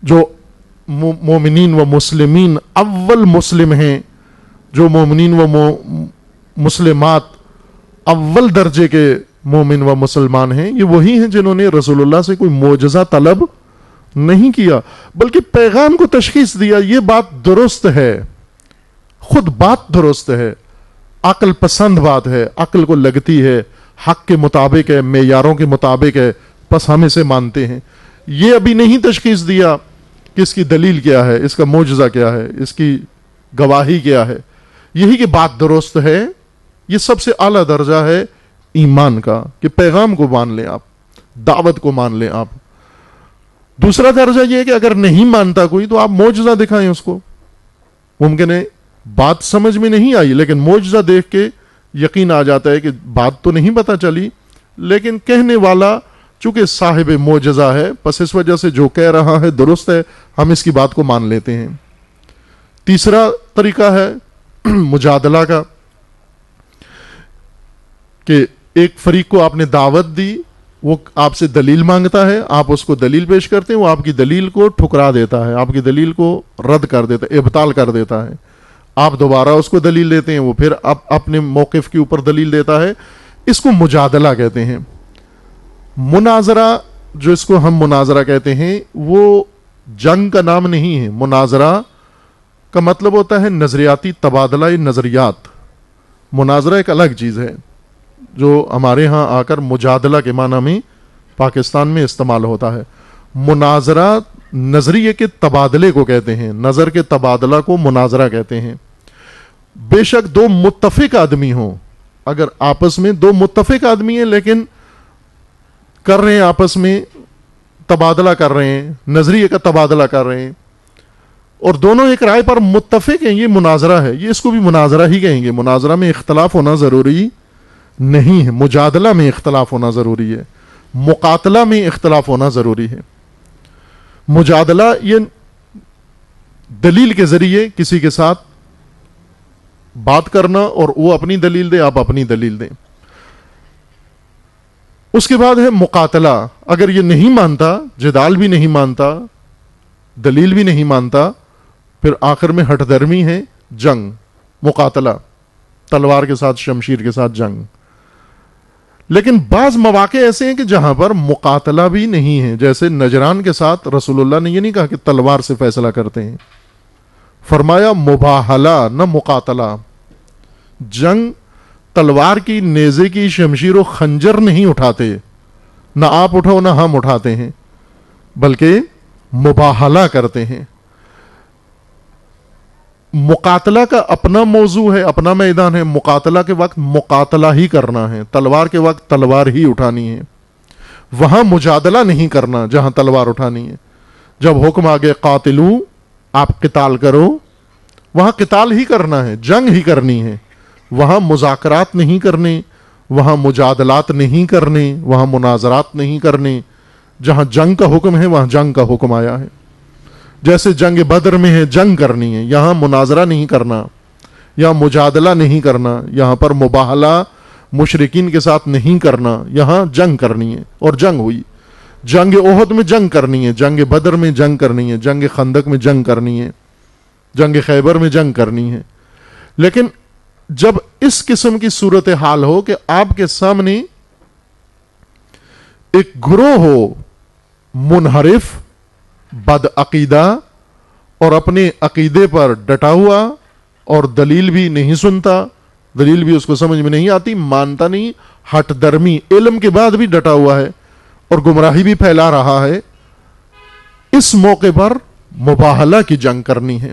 A: جو مومنین و مسلمین اول مسلم ہیں، جو مومنین و مسلمات اول درجے کے مومن و مسلمان ہیں، یہ وہی ہیں جنہوں نے رسول اللہ سے کوئی معجزہ طلب نہیں کیا، بلکہ پیغام کو تشخیص دیا. یہ بات درست ہے، خود بات درست ہے، عقل پسند بات ہے، عقل کو لگتی ہے، حق کے مطابق ہے، معیاروں کے مطابق ہے، بس ہم اسے مانتے ہیں. یہ ابھی نہیں تشخیص دیا کہ اس کی دلیل کیا ہے، اس کا معجزہ کیا ہے، اس کی گواہی کیا ہے. یہی کہ بات درست ہے. یہ سب سے اعلیٰ درجہ ہے ایمان کا، کہ پیغام کو مان لیں آپ، دعوت کو مان لیں آپ. دوسرا درجہ یہ ہے کہ اگر نہیں مانتا کوئی تو آپ معجزہ دکھائیں اس کو. ممکن ہے بات سمجھ میں نہیں آئی لیکن معجزہ دیکھ کے یقین آ جاتا ہے کہ بات تو نہیں پتہ چلی، لیکن کہنے والا چونکہ صاحب معجزہ ہے، پس اس وجہ سے جو کہہ رہا ہے درست ہے، ہم اس کی بات کو مان لیتے ہیں. تیسرا طریقہ ہے مجادلہ کا، کہ ایک فریق کو آپ نے دعوت دی، وہ آپ سے دلیل مانگتا ہے، آپ اس کو دلیل پیش کرتے ہیں، وہ آپ کی دلیل کو ٹھکرا دیتا ہے، آپ کی دلیل کو رد کر دیتا ہے، ابطال کر دیتا ہے. آپ دوبارہ اس کو دلیل دیتے ہیں، وہ پھر اپنے موقف کے اوپر دلیل دیتا ہے. اس کو مجادلہ کہتے ہیں. مناظرہ، جو اس کو ہم مناظرہ کہتے ہیں، وہ جنگ کا نام نہیں ہے. مناظرہ کا مطلب ہوتا ہے نظریاتی تبادلہ نظریات. مناظرہ ایک الگ چیز ہے جو ہمارے ہاں آ کر مجادلہ کے معنی میں پاکستان میں استعمال ہوتا ہے. مناظرہ نظریے کے تبادلے کو کہتے ہیں، نظر کے تبادلہ کو مناظرہ کہتے ہیں. بے شک دو متفق آدمی ہوں، اگر آپس میں دو متفق آدمی ہیں لیکن کر رہے ہیں آپس میں تبادلہ کر رہے ہیں، نظریے کا تبادلہ کر رہے ہیں، اور دونوں ایک رائے پر متفق ہیں، یہ مناظرہ ہے. یہ اس کو بھی مناظرہ ہی کہیں گے. مناظرہ میں اختلاف ہونا ضروری نہیں ہے، مجادلہ میں اختلاف ہونا ضروری ہے، مقاتلہ میں اختلاف ہونا ضروری ہے. مجادلہ یہ دلیل کے ذریعے کسی کے ساتھ بات کرنا، اور وہ اپنی دلیل دے، آپ اپنی دلیل دیں. اس کے بعد ہے مقاتلہ. اگر یہ نہیں مانتا، جدال بھی نہیں مانتا، دلیل بھی نہیں مانتا، پھر آخر میں ہٹ درمی ہے، جنگ، مقاتلہ، تلوار کے ساتھ، شمشیر کے ساتھ جنگ. لیکن بعض مواقع ایسے ہیں کہ جہاں پر مقاتلہ بھی نہیں ہے، جیسے نجران کے ساتھ رسول اللہ نے یہ نہیں کہا کہ تلوار سے فیصلہ کرتے ہیں، فرمایا مباہلہ، نہ مقاتلہ. جنگ تلوار کی، نیزے کی، شمشیر و خنجر نہیں اٹھاتے، نہ آپ اٹھاؤ نہ ہم اٹھاتے ہیں، بلکہ مباہلہ کرتے ہیں. مقاتلہ کا اپنا موضوع ہے، اپنا میدان ہے. مقاتلہ کے وقت مقاتلہ ہی کرنا ہے، تلوار کے وقت تلوار ہی اٹھانی ہے. وہاں مجادلہ نہیں کرنا جہاں تلوار اٹھانی ہے. جب حکم آگے قاتلو، آپ قتال کرو، وہاں قتال ہی کرنا ہے، جنگ ہی کرنی ہے. وہاں مذاکرات نہیں کرنے، وہاں مجادلات نہیں کرنے، وہاں مناظرات نہیں کرنے. جہاں جنگ کا حکم ہے وہاں جنگ کا حکم آیا ہے. جیسے جنگ بدر میں ہے، جنگ کرنی ہے، یہاں مناظرہ نہیں کرنا، یہاں مجادلہ نہیں کرنا، یہاں پر مباہلہ مشرکین کے ساتھ نہیں کرنا، یہاں جنگ کرنی ہے. اور جنگ ہوئی. جنگ احد میں جنگ کرنی ہے، جنگ بدر میں جنگ کرنی ہے، جنگ خندق میں جنگ کرنی ہے، جنگ خیبر میں جنگ کرنی ہے. لیکن جب اس قسم کی صورتحال ہو کہ آپ کے سامنے ایک گروہ ہو منحرف، بد عقیدہ، اور اپنے عقیدے پر ڈٹا ہوا، اور دلیل بھی نہیں سنتا، دلیل بھی اس کو سمجھ میں نہیں آتی، مانتا نہیں، ہٹ درمی، علم کے بعد بھی ڈٹا ہوا ہے اور گمراہی بھی پھیلا رہا ہے، اس موقع پر مباہلہ کی جنگ کرنی ہے.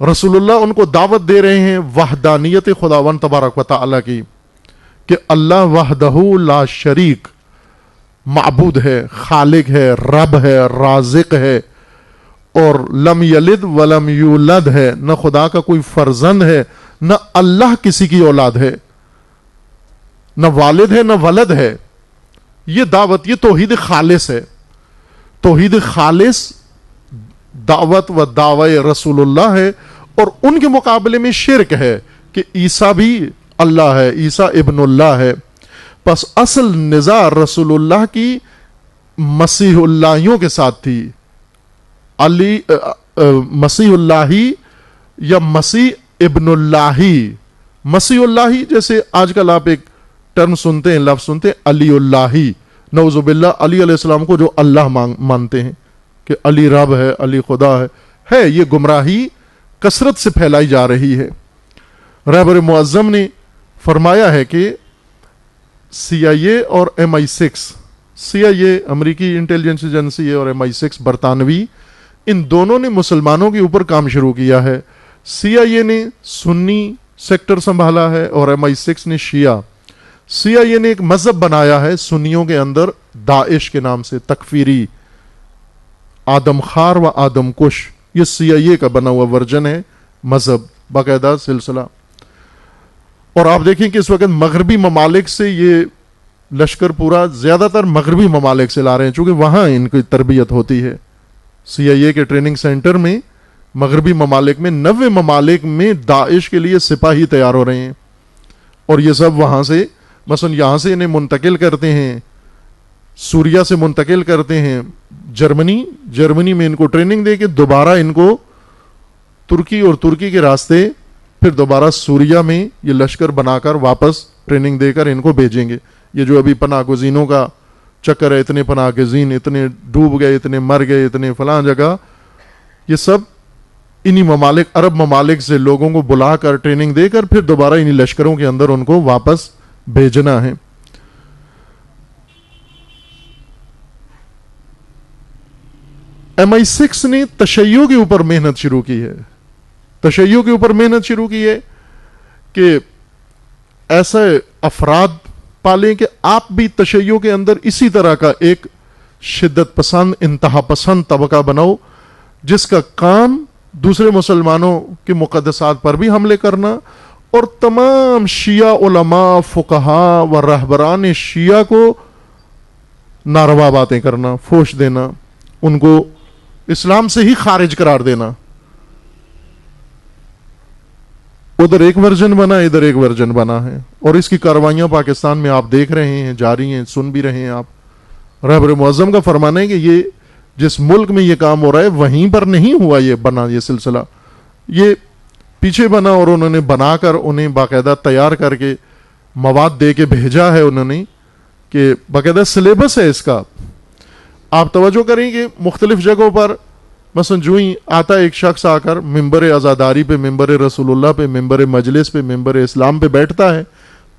A: رسول اللہ ان کو دعوت دے رہے ہیں وحدانیت خداوند تبارک و تعالی کی، کہ اللہ وحدہ لا شریک معبود ہے، خالق ہے، رب ہے، رازق ہے، اور لم یلد ولم یولد ہے، نہ خدا کا کوئی فرزند ہے، نہ اللہ کسی کی اولاد ہے، نہ والد ہے، نہ ولد ہے۔ یہ دعوت، یہ توحید خالص ہے۔ توحید خالص دعوت و دعوی رسول اللہ ہے، اور ان کے مقابلے میں شرک ہے کہ عیسیٰ بھی اللہ ہے، عیسیٰ ابن اللہ ہے۔ پس اصل نزاع رسول اللہ کی مسیح اللہیوں کے ساتھ تھی، علی مسیح اللہی یا مسیح ابن اللہی۔ مسیح اللہی جیسے آج کل آپ ایک ٹرم سنتے ہیں، لفظ سنتے ہیں علی اللہی، نعوذ باللہ، علی علیہ السلام کو جو اللہ مانتے ہیں کہ علی رب ہے، علی خدا ہے۔ یہ گمراہی کثرت سے پھیلائی جا رہی ہے۔ رہبر معظم نے فرمایا ہے کہ CIA اور MI6، CIA امریکی انٹیلیجنس ایجنسی ہے اور MI6 برطانوی، ان دونوں نے مسلمانوں کے اوپر کام شروع کیا ہے۔ CIA نے سنی سیکٹر سنبھالا ہے اور MI6 نے شیعہ۔ CIA نے ایک مذہب بنایا ہے سنیوں کے اندر داعش کے نام سے، تکفیری، آدم خار و آدم کش۔ یہ CIA کا بنا ہوا ورژن ہے مذہب، باقاعدہ سلسلہ۔ اور آپ دیکھیں کہ اس وقت مغربی ممالک سے یہ لشکر پورا زیادہ تر مغربی ممالک سے لا رہے ہیں، چونکہ وہاں ان کی تربیت ہوتی ہے۔ CIA کے ٹریننگ سینٹر میں مغربی ممالک میں 90 ممالک میں داعش کے لیے سپاہی تیار ہو رہے ہیں، اور یہ سب وہاں سے مثلا یہاں سے انہیں منتقل کرتے ہیں، سوریا سے منتقل کرتے ہیں جرمنی میں ان کو ٹریننگ دے کے دوبارہ ان کو ترکی اور ترکی کے راستے پھر دوبارہ سوریا میں یہ لشکر بنا کر واپس ٹریننگ دے کر ان کو بھیجیں گے۔ یہ جو ابھی پناہ گزینوں کا چکر ہے، اتنے پناہ گزین اتنے ڈوب گئے، اتنے مر گئے، اتنے فلاں جگہ، یہ سب انہی ممالک، عرب ممالک سے لوگوں کو بلا کر ٹریننگ دے کر پھر دوبارہ انہی لشکروں کے اندر ان کو واپس بھیجنا ہے۔ MI6 نے تشیع کے اوپر محنت شروع کی ہے، تشیع کے اوپر محنت شروع کی ہے کہ ایسے افراد پالیں کہ آپ بھی تشیع کے اندر اسی طرح کا ایک شدت پسند، انتہا پسند طبقہ بناؤ، جس کا کام دوسرے مسلمانوں کے مقدسات پر بھی حملے کرنا، اور تمام شیعہ علماء، فقہاء و رہبران شیعہ کو ناروا باتیں کرنا، فوش دینا، ان کو اسلام سے ہی خارج قرار دینا۔ ادھر ایک ورژن بنا، ادھر ایک ورژن بنا ہے، اور اس کی کاروائیاں پاکستان میں آپ دیکھ رہے ہیں، جاری ہیں، سن بھی رہے ہیں آپ۔ رہبر معظم کا فرمانا ہے کہ یہ جس ملک میں یہ کام ہو رہا ہے وہیں پر نہیں ہوا، یہ بنا، یہ سلسلہ یہ پیچھے بنا، اور انہوں نے بنا کر انہیں باقاعدہ تیار کر کے مواد دے کے بھیجا ہے انہوں نے، کہ باقاعدہ سلیبس ہے اس کا۔ آپ توجہ کریں کہ مختلف جگہوں پر مثلا جو ہی آتا ایک شخص آ کر ممبر عزاداری پہ، ممبر رسول اللہ پہ، ممبر مجلس پہ، ممبر اسلام پہ بیٹھتا ہے،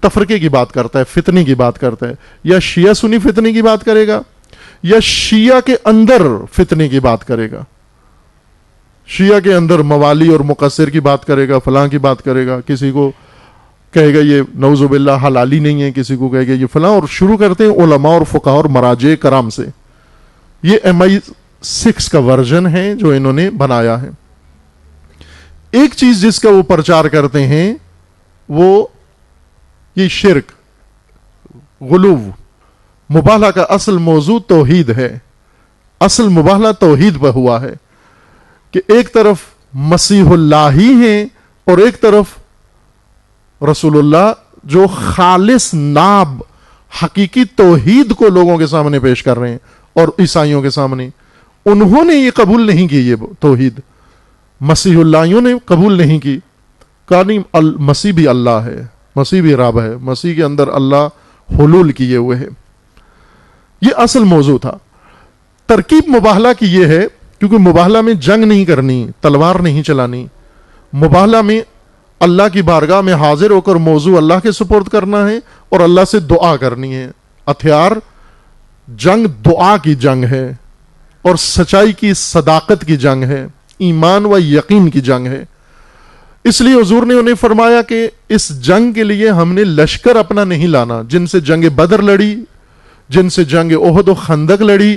A: تفرقے کی بات کرتا ہے، فتنی کی بات کرتا ہے، یا شیعہ سنی فتنی کی بات کرے گا، یا شیعہ کے اندر فتنے کی بات کرے گا، شیعہ کے اندر موالی اور مقصر کی بات کرے گا، فلاں کی بات کرے گا، کسی کو کہے گا یہ نعوذ باللہ حلالی نہیں ہے، کسی کو کہے گا یہ فلاں، اور شروع کرتے ہیں علماء اور فقہاء اور مراجع کرام سے۔ یہ MI6 کا ورژن ہے جو انہوں نے بنایا ہے۔ ایک چیز جس کا وہ پرچار کرتے ہیں وہ یہ شرک، غلو، مبالغہ کا اصل موضوع توحید ہے، اصل مبالغہ توحید پہ ہوا ہے، کہ ایک طرف مسیح اللہ ہی ہیں اور ایک طرف رسول اللہ، جو خالص ناب حقیقی توحید کو لوگوں کے سامنے پیش کر رہے ہیں، اور عیسائیوں کے سامنے انہوں نے یہ قبول نہیں کی، یہ توحید مسیح اللہیوں نے قبول نہیں کی، کہا نہیں مسیح بھی اللہ ہے، مسیح بھی رب ہے، مسیح کے اندر اللہ حلول کیے ہوئے ہے۔ یہ اصل موضوع تھا۔ ترکیب مباہلہ کی یہ ہے، کیونکہ مباہلہ میں جنگ نہیں کرنی، تلوار نہیں چلانی، مباہلہ میں اللہ کی بارگاہ میں حاضر ہو کر موضوع اللہ کے سپرد کرنا ہے اور اللہ سے دعا کرنی ہے۔ ہتھیار جنگ دعا کی جنگ ہے، اور سچائی کی، صداقت کی جنگ ہے، ایمان و یقین کی جنگ ہے۔ اس لیے حضور نے انہیں فرمایا کہ اس جنگ کے لیے ہم نے لشکر اپنا نہیں لانا. جن سے جنگ بدر لڑی, جن سے جنگ احد و خندق لڑی,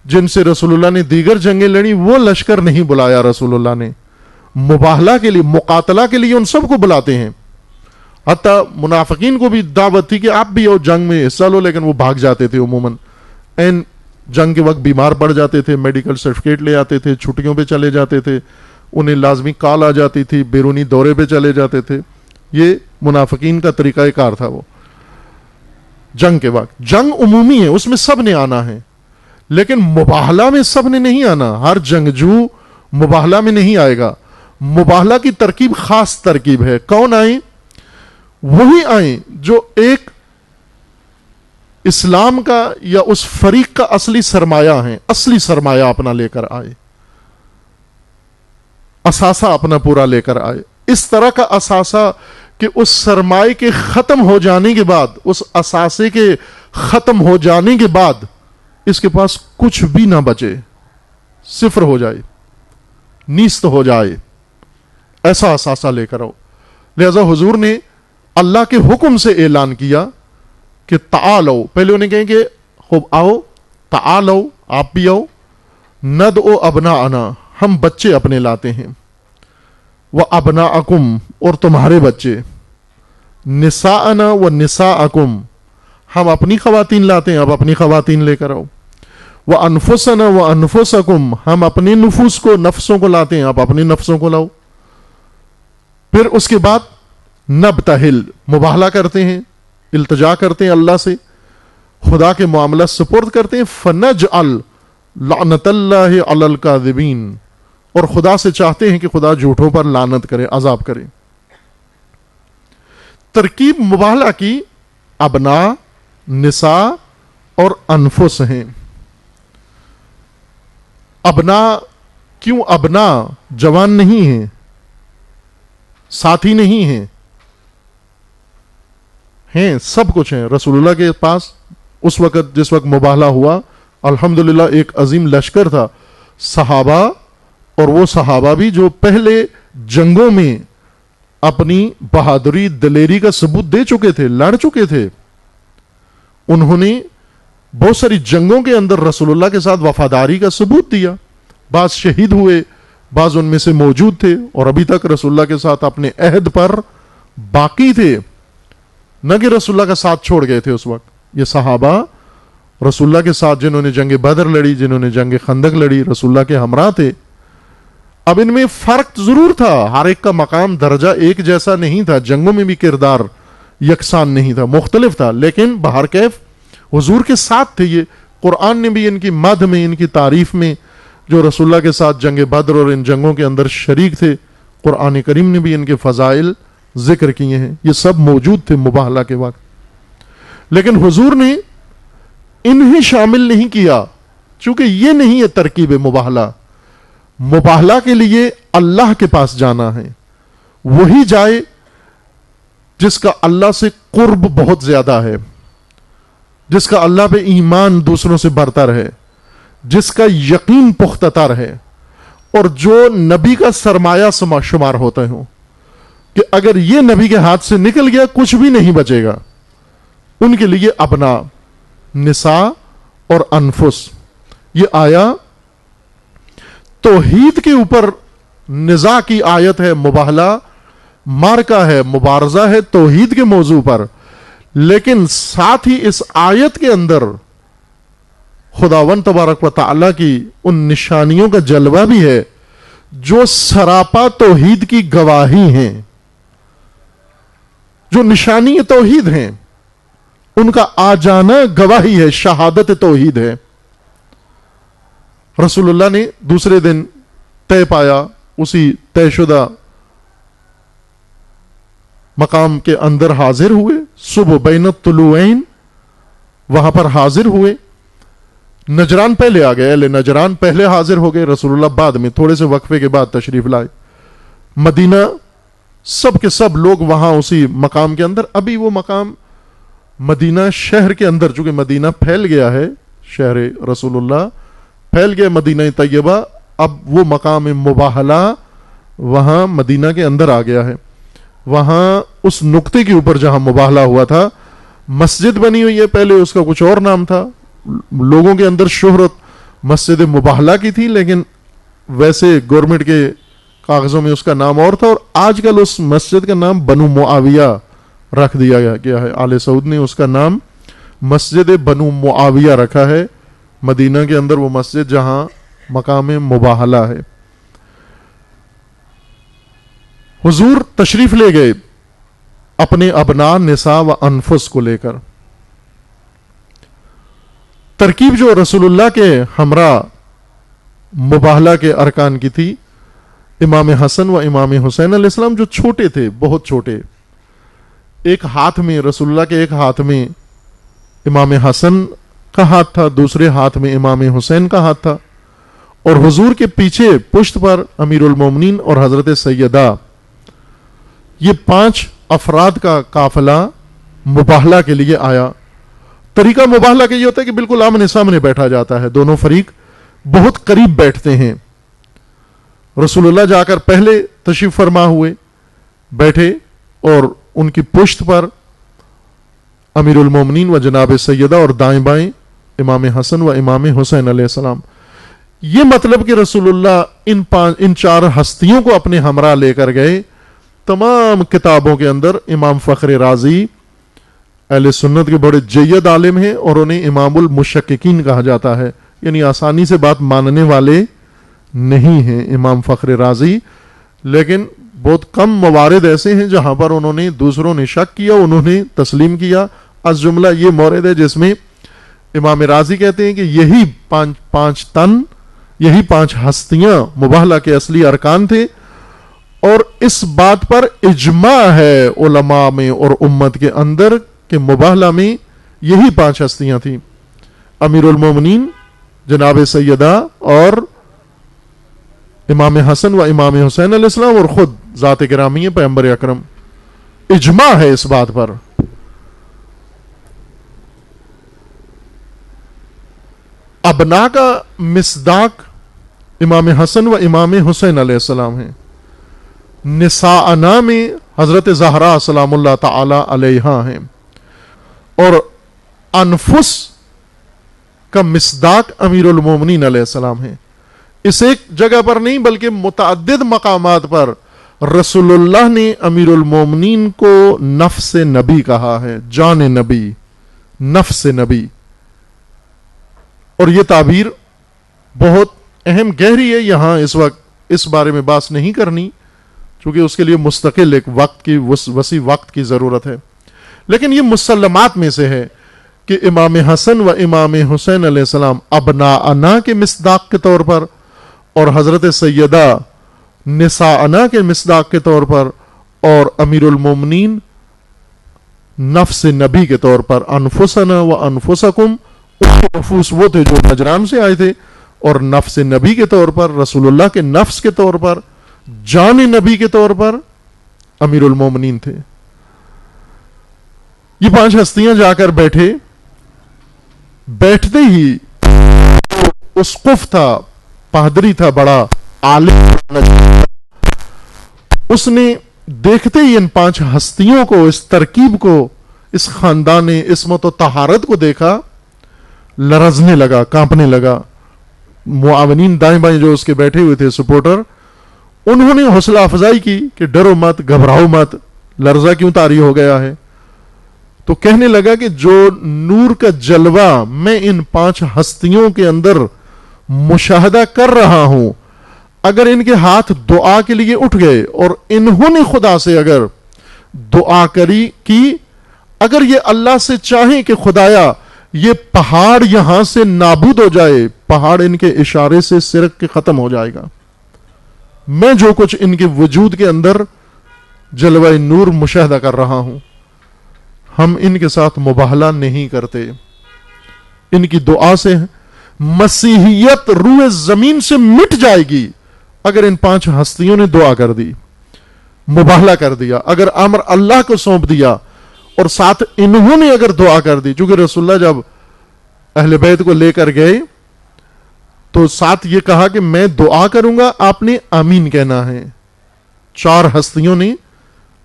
A: جن سے رسول اللہ نے دیگر جنگیں لڑی, وہ لشکر نہیں بلایا رسول اللہ نے. مباہلہ کے لیے, مقاتلہ کے لیے ان سب کو بلاتے ہیں. حتیٰ منافقین کو بھی دعوت تھی کہ آپ بھی اور جنگ میں حصہ لو, لیکن وہ بھاگ جاتے تھے. عموماً این جنگ کے وقت بیمار پڑ جاتے تھے, میڈیکل سرٹیفکیٹ لے آتے تھے, چھٹیوں پہ چلے جاتے تھے, انہیں لازمی کال آ جاتی تھی, بیرونی دورے پہ چلے جاتے تھے. یہ منافقین کا طریقہ کار تھا. وہ جنگ کے وقت, جنگ عمومی ہے, اس میں سب نے آنا ہے, لیکن مباہلہ میں سب نے نہیں آنا. ہر جنگجو مباہلہ میں نہیں آئے گا. مباہلہ کی ترکیب خاص ترکیب ہے. کون آئیں؟ وہی آئیں جو ایک اسلام کا یا اس فریق کا اصلی سرمایہ ہیں, اصلی سرمایہ اپنا لے کر آئے, اثاثہ اپنا پورا لے کر آئے. اس طرح کا اثاثہ کہ اس سرمایہ کے ختم ہو جانے کے بعد, اس اثاثے کے ختم ہو جانے کے بعد اس کے پاس کچھ بھی نہ بچے, صفر ہو جائے, نیست ہو جائے. ایسا اثاثہ لے کر آؤ. لہذا حضور نے اللہ کے حکم سے اعلان کیا کہ تعالو. پہلے انہیں کہیں کہ خوب آؤ, تعالو, آپ بھی آؤ. ندعو ابناءنا, ہم بچے اپنے لاتے ہیں. وابناءکم, اور تمہارے بچے. نساءنا ونساءکم, ہم اپنی خواتین لاتے ہیں, اب اپنی خواتین لے کر آؤ. وانفسنا وانفسکم, ہم اپنے نفوس کو, نفسوں کو لاتے ہیں, اب اپنے نفسوں کو لاؤ. پھر اس کے بعد نبتہل, مباہلہ کرتے ہیں, التجا کرتے ہیں اللہ سے, خدا کے معاملہ سپرد کرتے ہیں. فنجعل لعنت اللہ علی الکاذبین, اور خدا سے چاہتے ہیں کہ خدا جھوٹوں پر لعنت کرے, عذاب کرے. ترکیب مباہلہ کی ابنا, نساء اور انفس ہیں. ابنا, کیوں ابنا؟ جوان نہیں ہیں, ساتھی نہیں ہیں, ہیں سب کچھ ہیں. رسول اللہ کے پاس اس وقت, جس وقت مباہلہ ہوا, الحمدللہ ایک عظیم لشکر تھا, صحابہ, اور وہ صحابہ بھی جو پہلے جنگوں میں اپنی بہادری, دلیری کا ثبوت دے چکے تھے, لڑ چکے تھے. انہوں نے بہت ساری جنگوں کے اندر رسول اللہ کے ساتھ وفاداری کا ثبوت دیا. بعض شہید ہوئے, بعض ان میں سے موجود تھے, اور ابھی تک رسول اللہ کے ساتھ اپنے عہد پر باقی تھے, نہ کہ رسول اللہ کا ساتھ چھوڑ گئے تھے. اس وقت یہ صحابہ رسول اللہ کے ساتھ, جنہوں نے جنگ بدر لڑی, جنہوں نے جنگ خندق لڑی, رسول اللہ کے ہمراہ تھے. اب ان میں فرق ضرور تھا, ہر ایک کا مقام, درجہ ایک جیسا نہیں تھا, جنگوں میں بھی کردار یکساں نہیں تھا, مختلف تھا, لیکن بہرکیف حضور کے ساتھ تھے. یہ قرآن نے بھی ان کی مدح میں, ان کی تعریف میں, جو رسول اللہ کے ساتھ جنگ بدر اور ان جنگوں کے اندر شریک تھے, قرآن کریم نے بھی ان کے فضائل ذکر کیے ہیں. یہ سب موجود تھے مباہلہ کے وقت, لیکن حضور نے انہیں شامل نہیں کیا, چونکہ یہ نہیں ہے ترکیب مباہلہ. مباہلہ کے لیے اللہ کے پاس جانا ہے, وہی جائے جس کا اللہ سے قرب بہت زیادہ ہے, جس کا اللہ پہ ایمان دوسروں سے برتر ہے, جس کا یقین پختہ تر ہے, اور جو نبی کا سرمایہ شمار ہوتے ہوں, کہ اگر یہ نبی کے ہاتھ سے نکل گیا کچھ بھی نہیں بچے گا. ان کے لیے ابنا, نساء اور انفس. یہ آیا توحید کے اوپر نزاع کی آیت ہے. مباہلہ مارکہ ہے, مبارزہ ہے توحید کے موضوع پر, لیکن ساتھ ہی اس آیت کے اندر خداوند تبارک و تعالی کی ان نشانیوں کا جلوہ بھی ہے جو سراپا توحید کی گواہی ہیں. جو نشانی توحید ہیں ان کا آ جانا گواہی ہے, شہادت توحید ہے. رسول اللہ نے دوسرے دن طے پایا, اسی طے شدہ مقام کے اندر حاضر ہوئے, صبح بین الطلوعین وہاں پر حاضر ہوئے. نجران پہلے آ گئے, اہل نجران پہلے حاضر ہو گئے, رسول اللہ بعد میں تھوڑے سے وقفے کے بعد تشریف لائے. مدینہ سب کے سب لوگ وہاں اسی مقام کے اندر. ابھی وہ مقام مدینہ شہر کے اندر, چونکہ مدینہ پھیل گیا ہے, شہر رسول اللہ پھیل گیا مدینہ طیبہ, اب وہ مقام مباہلہ وہاں مدینہ کے اندر آ گیا ہے. وہاں اس نقطے کے اوپر جہاں مباہلہ ہوا تھا مسجد بنی ہوئی ہے. پہلے اس کا کچھ اور نام تھا. لوگوں کے اندر شہرت مسجد مباہلہ کی تھی, لیکن ویسے گورنمنٹ کے کاغذوں میں اس کا نام اور تھا, اور آج کل اس مسجد کا نام بنو معاویہ رکھ دیا گیا ہے. آل سعود نے اس کا نام مسجد بنو معاویہ رکھا ہے. مدینہ کے اندر وہ مسجد جہاں مقام مباہلہ ہے. حضور تشریف لے گئے اپنے ابناء نساء و انفس کو لے کر. ترکیب جو رسول اللہ کے ہمراہ مباہلہ کے ارکان کی تھی, امام حسن و امام حسین علیہ السلام جو چھوٹے تھے, بہت چھوٹے, ایک ہاتھ میں رسول اللہ کے ایک ہاتھ میں امام حسن کا ہاتھ تھا, دوسرے ہاتھ میں امام حسین کا ہاتھ تھا, اور حضور کے پیچھے پشت پر امیر المومنین اور حضرت سیدہ, یہ 5 افراد کا قافلہ مباہلہ کے لیے آیا. طریقہ مباہلہ کا یہ ہوتا ہے کہ بالکل آمنے سامنے بیٹھا جاتا ہے, دونوں فریق بہت قریب بیٹھتے ہیں. رسول اللہ جا کر پہلے تشریف فرما ہوئے, بیٹھے, اور ان کی پشت پر امیر المومنین و جناب سیدہ, اور دائیں بائیں امام حسن و امام حسین علیہ السلام. یہ مطلب کہ رسول اللہ ان 4 ہستیوں کو اپنے ہمراہ لے کر گئے. تمام کتابوں کے اندر امام فخر رازی اہل سنت کے بڑے جید عالم ہیں, اور انہیں امام المشککین کہا جاتا ہے, یعنی آسانی سے بات ماننے والے نہیں ہیں امام فخر رازی. لیکن بہت کم موارد ایسے ہیں جہاں پر انہوں نے, دوسروں نے شک کیا, انہوں نے تسلیم کیا. از جملہ یہ مورد ہے جس میں امام رازی کہتے ہیں کہ یہی 5 تن, یہی 5 ہستیاں مباہلہ کے اصلی ارکان تھے, اور اس بات پر اجماع ہے علماء میں اور امت کے اندر کہ مباہلہ میں یہی 5 ہستیاں تھیں, امیر المومنین جناب سیدہ اور امام حسن و امام حسین علیہ السلام, اور خود ذات گرامی ہے پیغمبر اکرم. اجماع ہے اس بات پر. ابنا کا مصداق امام حسن و امام حسین علیہ السلام ہیں. نساءنا میں حضرت زہرا سلام اللہ تعالی علیہا ہیں, اور انفس کا مصداق امیر المومنین علیہ السلام ہیں. اس ایک جگہ پر نہیں بلکہ متعدد مقامات پر رسول اللہ نے امیر المومنین کو نفس نبی کہا ہے, جان نبی, نفس نبی. اور یہ تعبیر بہت اہم گہری ہے. یہاں اس وقت اس بارے میں بات نہیں کرنی, چونکہ اس کے لیے مستقل ایک وسیع وقت کی ضرورت ہے. لیکن یہ مسلمات میں سے ہے کہ امام حسن و امام حسین علیہ السلام ابناءنا کے مصداق کے طور پر, اور حضرت سیدہ نساءنا کے مصداق کے طور پر, اور امیر المومنین نفس نبی کے طور پر, انفسنا و انفسکم, نفوس وہ تھے جو نجران سے آئے تھے, اور نفس نبی کے طور پر رسول اللہ کے نفس کے طور پر, جان نبی کے طور پر امیر المومنین تھے. یہ 5 ہستیاں جا کر بیٹھے. بیٹھتے ہی اسقف تھا, پادری تھا, بڑا عالم, اس نے دیکھتے ہی ان 5 ہستیوں کو, اس ترکیب کو, اس خاندان عصمت و طہارت کو دیکھا, لرزنے لگا, کانپنے لگا. معاونین دائیں بائیں جو اس کے بیٹھے ہوئے تھے سپورٹر, انہوں نے حوصلہ افزائی کی کہ ڈرو مت, گھبراؤ مت, لرزہ کیوں طاری ہو گیا ہے. تو کہنے لگا کہ جو نور کا جلوہ میں ان 5 ہستیوں کے اندر مشاہدہ کر رہا ہوں, اگر ان کے ہاتھ دعا کے لیے اٹھ گئے اور انہوں نے خدا سے اگر دعا کی, اگر یہ اللہ سے چاہیں کہ خدایا یہ پہاڑ یہاں سے نابود ہو جائے, پہاڑ ان کے اشارے سے سرک کے ختم ہو جائے گا. میں جو کچھ ان کے وجود کے اندر جلوہ نور مشاہدہ کر رہا ہوں, ہم ان کے ساتھ مباہلہ نہیں کرتے. ان کی دعا سے مسیحیت روح زمین سے مٹ جائے گی اگر ان 5 ہستیوں نے دعا کر دی, مباہلہ کر دیا, اگر امر اللہ کو سونپ دیا, اور ساتھ انہوں نے اگر دعا کر دی. چونکہ رسول اللہ جب اہل بیت کو لے کر گئے تو ساتھ یہ کہا کہ میں دعا کروں گا, آپ نے آمین کہنا ہے. 4 ہستیوں نے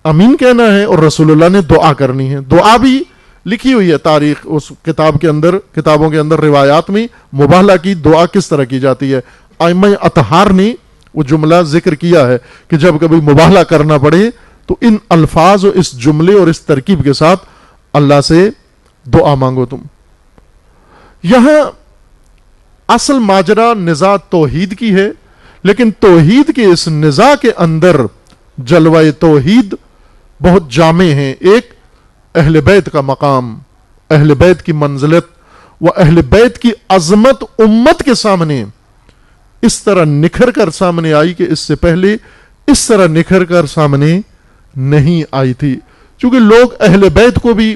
A: امین کہنا ہے اور رسول اللہ نے دعا کرنی ہے. دعا بھی لکھی ہوئی ہے تاریخ اس کتاب کے اندر, کتابوں کے اندر, روایات میں مباہلہ کی دعا کس طرح کی جاتی ہے. ائمہ اطہار نے وہ جملہ ذکر کیا ہے کہ جب کبھی مباہلہ کرنا پڑے تو ان الفاظ اور اس جملے اور اس ترکیب کے ساتھ اللہ سے دعا مانگو تم. یہاں اصل ماجرا نزاع توحید کی ہے, لیکن توحید کے اس نزاع کے اندر جلوہ توحید بہت جامع ہیں. ایک اہل بیت کا مقام, اہل بیت کی منزلت و اہل بیت کی عظمت امت کے سامنے اس طرح نکھر کر سامنے آئی کہ اس سے پہلے اس طرح نکھر کر سامنے نہیں آئی تھی. چونکہ لوگ اہل بیت کو بھی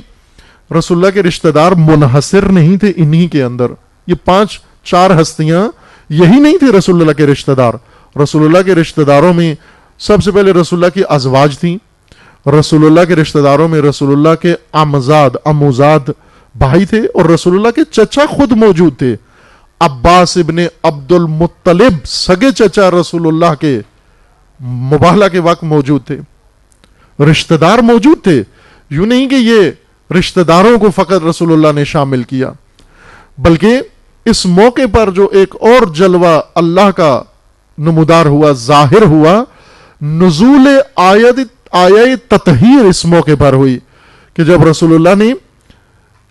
A: رسول اللہ کے رشتہ دار منحصر نہیں تھے انہی کے اندر. یہ 5-4 ہستیاں یہی نہیں تھے رسول اللہ کے رشتہ دار. رسول اللہ کے رشتہ داروں میں سب سے پہلے رسول اللہ کی ازواج تھیں. رسول اللہ کے رشتہ داروں میں رسول اللہ کے اموزاد بھائی تھے, اور رسول اللہ کے چچا خود موجود تھے. عباس ابن عبد المطلب سگے چچا رسول اللہ کے مباہلہ کے وقت موجود تھے. رشتہ دار موجود تھے. یوں نہیں کہ یہ رشتہ داروں کو فقط رسول اللہ نے شامل کیا, بلکہ اس موقع پر جو ایک اور جلوہ اللہ کا نمودار ہوا, ظاہر ہوا, نزول آیت تطہیر اس موقع پر ہوئی کہ جب رسول اللہ نے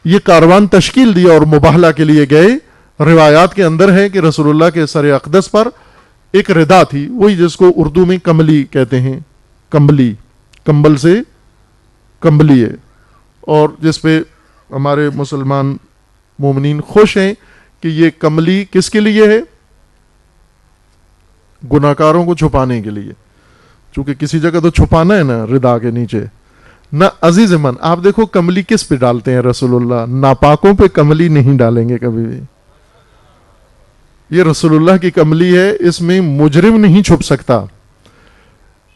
A: یہ کاروان تشکیل دیا اور مباہلہ کے لیے گئے. روایات کے اندر ہے کہ رسول اللہ کے سر اقدس پر ایک ردا تھی, وہی جس کو اردو میں کملی کہتے ہیں, کمبلی, کمبل سے کمبلی ہے, اور جس پہ ہمارے مسلمان مومنین خوش ہیں کہ یہ کملی کس کے لیے ہے؟ گناہکاروں کو چھپانے کے لیے. چونکہ کسی جگہ تو چھپانا ہے نا ردا کے نیچے. نہ عزیز من, آپ دیکھو کملی کس پہ ڈالتے ہیں رسول اللہ؟ ناپاکوں پہ کملی نہیں ڈالیں گے کبھی بھی. یہ رسول اللہ کی کملی ہے, اس میں مجرم نہیں چھپ سکتا.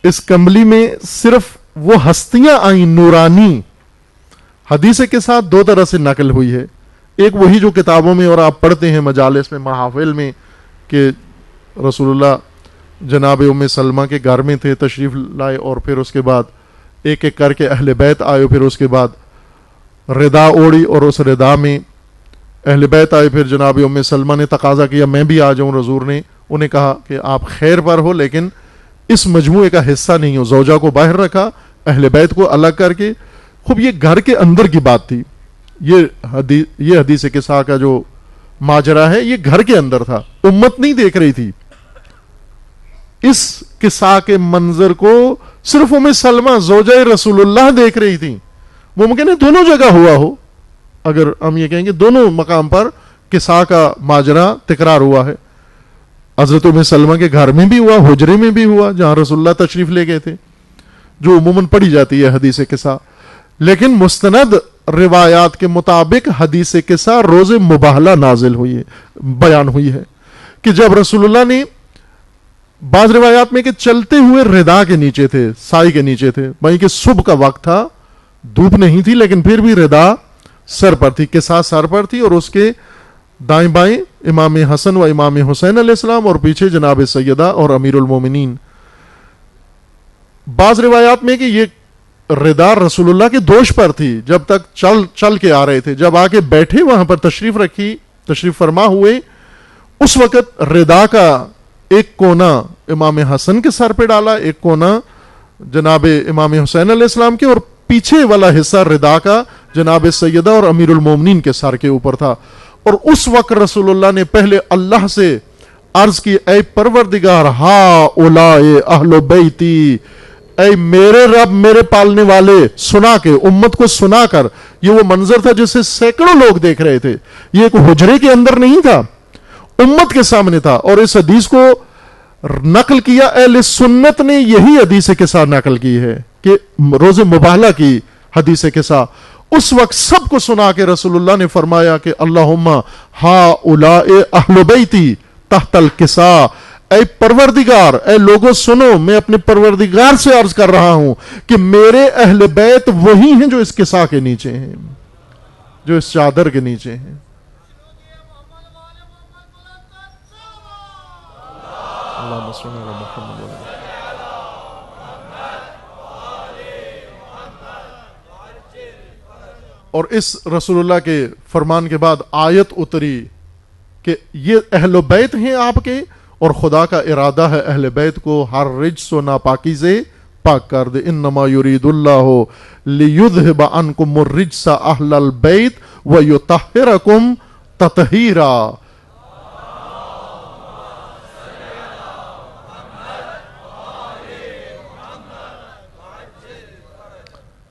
A: اس کملی میں صرف وہ ہستیاں آئیں نورانی. حدیث کے ساتھ 2 طرح سے نقل ہوئی ہے. ایک وہی جو کتابوں میں اور آپ پڑھتے ہیں مجالس میں, محافل میں, کہ رسول اللہ جناب ام سلمہ کے گھر میں تھے, تشریف لائے, اور پھر اس کے بعد ایک ایک کر کے اہل بیت آئے, پھر اس کے بعد ردا اوڑی اور اس ردا میں اہل بیت آئے. پھر جناب ام سلمہ نے تقاضا کیا میں بھی آ جاؤں. حضور نے انہیں کہا کہ آپ خیر پر ہو لیکن اس مجموعے کا حصہ نہیں ہو. زوجہ کو باہر رکھا, اہل بیت کو الگ کر کے. خوب یہ گھر کے اندر کی بات تھی. یہ حدیث قصہ کا جو ماجرا ہے یہ گھر کے اندر تھا, امت نہیں دیکھ رہی تھی. اس قصہ کے منظر کو صرف ام سلمہ زوجہ رسول اللہ دیکھ رہی تھی. ممکن ہے دونوں جگہ ہوا ہو, اگر ہم یہ کہیں گے دونوں مقام پر قصہ کا ماجرا تکرار ہوا ہے. حضرت ام سلمہ کے گھر میں بھی ہوا, حجرے میں بھی ہوا جہاں رسول اللہ تشریف لے گئے تھے, جو عموماً پڑھی جاتی ہے حدیث قصہ. لیکن مستند روایات کے مطابق حدیث قصہ روز مباہلہ نازل ہوئی ہے, بیان ہوئی ہے کہ جب رسول اللہ نے, بعض روایات میں کہ چلتے ہوئے ردا کے نیچے تھے, سائے کے نیچے تھے, وہیں کہ صبح کا وقت تھا, دھوپ نہیں تھی, لیکن پھر بھی ردا سر پر تھی, قصہ سر پر تھی, اور اس کے دائیں بائیں امام حسن و امام حسین علیہ السلام, اور پیچھے جناب سیدہ اور امیر المومنین. بعض روایات میں کہ یہ ردا رسول اللہ کے دوش پر تھی جب تک چل کے آ رہے تھے. جب آ کے بیٹھے وہاں پر تشریف فرما ہوئے, اس وقت ردا کا ایک کونا امام حسن کے سر پہ ڈالا, ایک کونا جناب امام حسین علیہ السلام کے, اور پیچھے والا حصہ ردا کا جناب سیدہ اور امیر المومنین کے سر کے اوپر تھا. اور اس وقت رسول اللہ نے پہلے اللہ سے عرض کی, اے پروردگار, ہا اولائے اہل بیتی, اے میرے رب, میرے پالنے والے, سنا کے امت کو سنا کر. یہ وہ منظر تھا جسے سینکڑوں لوگ دیکھ رہے تھے, یہ ایک حجرے کے اندر نہیں تھا, امت کے سامنے تھا. اور اس حدیث کو نقل کیا اہل سنت نے, یہی حدیث کے ساتھ نقل کی ہے کہ روز مباہلہ کی حدیث کے ساتھ. اس وقت سب کو سنا کے رسول اللہ نے فرمایا کہ اللہم ہا اولائے اہل بیتی تحت القصاء, اے پروردگار, اے لوگوں سنو, میں اپنے پروردگار سے عرض کر رہا ہوں کہ میرے اہل بیت وہی ہیں جو اس قصہ کے نیچے ہیں, جو اس چادر کے نیچے ہیں. اللہم صل علی محمد. اور اس رسول اللہ کے فرمان کے بعد آیت اتری کہ یہ اہل بیت ہیں آپ کے، اور خدا کا ارادہ ہے اہل بیت کو ہر رجس و ناپاکی سے پاک کر دے. انما یرید اللہ لیذھب عنکم الرجس اہل البیت ویطہرکم تطہیرا.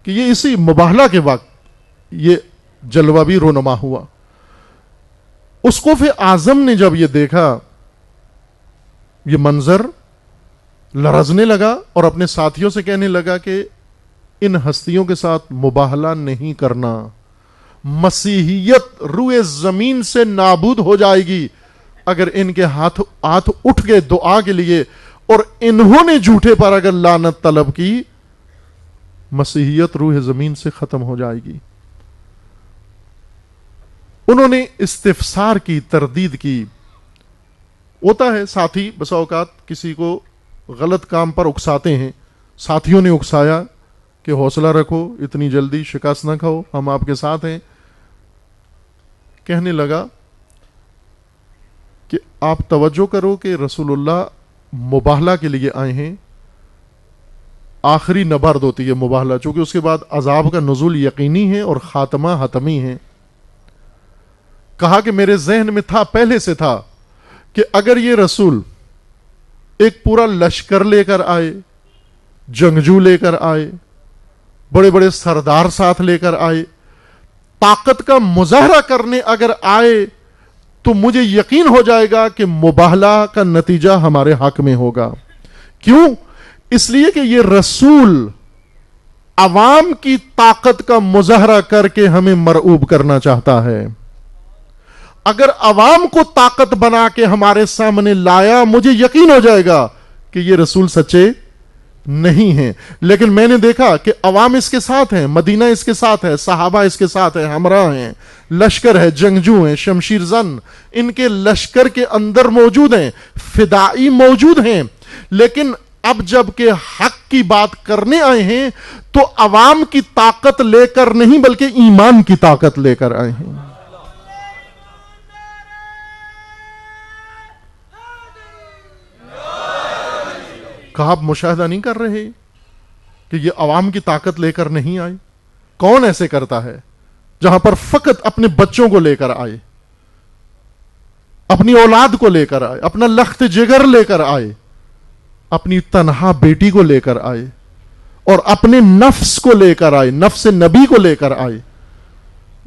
A: کہ یہ اسی مباہلہ کے وقت یہ جلوہ بھی رونما ہوا. اسقف اعظم نے جب یہ دیکھا یہ منظر لرزنے لگا اور اپنے ساتھیوں سے کہنے لگا کہ ان ہستیوں کے ساتھ مباہلہ نہیں کرنا، مسیحیت روئے زمین سے نابود ہو جائے گی اگر ان کے ہاتھ اٹھ گئے دعا کے لیے اور انہوں نے جھوٹے پر اگر لعنت طلب کی، مسیحیت روح زمین سے ختم ہو جائے گی. انہوں نے استفسار کی، تردید کی. ہوتا ہے ساتھی بسا اوقات کسی کو غلط کام پر اکساتے ہیں، ساتھیوں نے اکسایا کہ حوصلہ رکھو، اتنی جلدی شکست نہ کھاؤ، ہم آپ کے ساتھ ہیں. کہنے لگا کہ آپ توجہ کرو کہ رسول اللہ مباہلہ کے لیے آئے ہیں، آخری نبرد ہوتی ہے مباہلہ، چونکہ اس کے بعد عذاب کا نزول یقینی ہے اور خاتمہ حتمی ہے. کہا کہ میرے ذہن میں تھا، پہلے سے تھا کہ اگر یہ رسول ایک پورا لشکر لے کر آئے، جنگجو لے کر آئے، بڑے بڑے سردار ساتھ لے کر آئے، طاقت کا مظاہرہ کرنے اگر آئے تو مجھے یقین ہو جائے گا کہ مباہلہ کا نتیجہ ہمارے حق میں ہوگا. کیوں؟ اس لیے کہ یہ رسول عوام کی طاقت کا مظاہرہ کر کے ہمیں مرعوب کرنا چاہتا ہے. اگر عوام کو طاقت بنا کے ہمارے سامنے لایا، مجھے یقین ہو جائے گا کہ یہ رسول سچے نہیں ہیں. لیکن میں نے دیکھا کہ عوام اس کے ساتھ ہیں، مدینہ اس کے ساتھ ہے، صحابہ اس کے ساتھ ہیں، ہمراہ ہیں، لشکر ہے، جنگجو ہیں، شمشیر زن ان کے لشکر کے اندر موجود ہیں، فدائی موجود ہیں. لیکن اب جب کہ حق کی بات کرنے آئے ہیں تو عوام کی طاقت لے کر نہیں بلکہ ایمان کی طاقت لے کر آئے ہیں. کہا آپ مشاہدہ نہیں کر رہے کہ یہ عوام کی طاقت لے کر نہیں آئے؟ کون ایسے کرتا ہے جہاں پر فقط اپنے بچوں کو لے کر آئے، اپنی اولاد کو لے کر آئے، اپنا لخت جگر لے کر آئے، اپنی تنہا بیٹی کو لے کر آئے اور اپنے نفس کو لے کر آئے، نفس نبی کو لے کر آئے.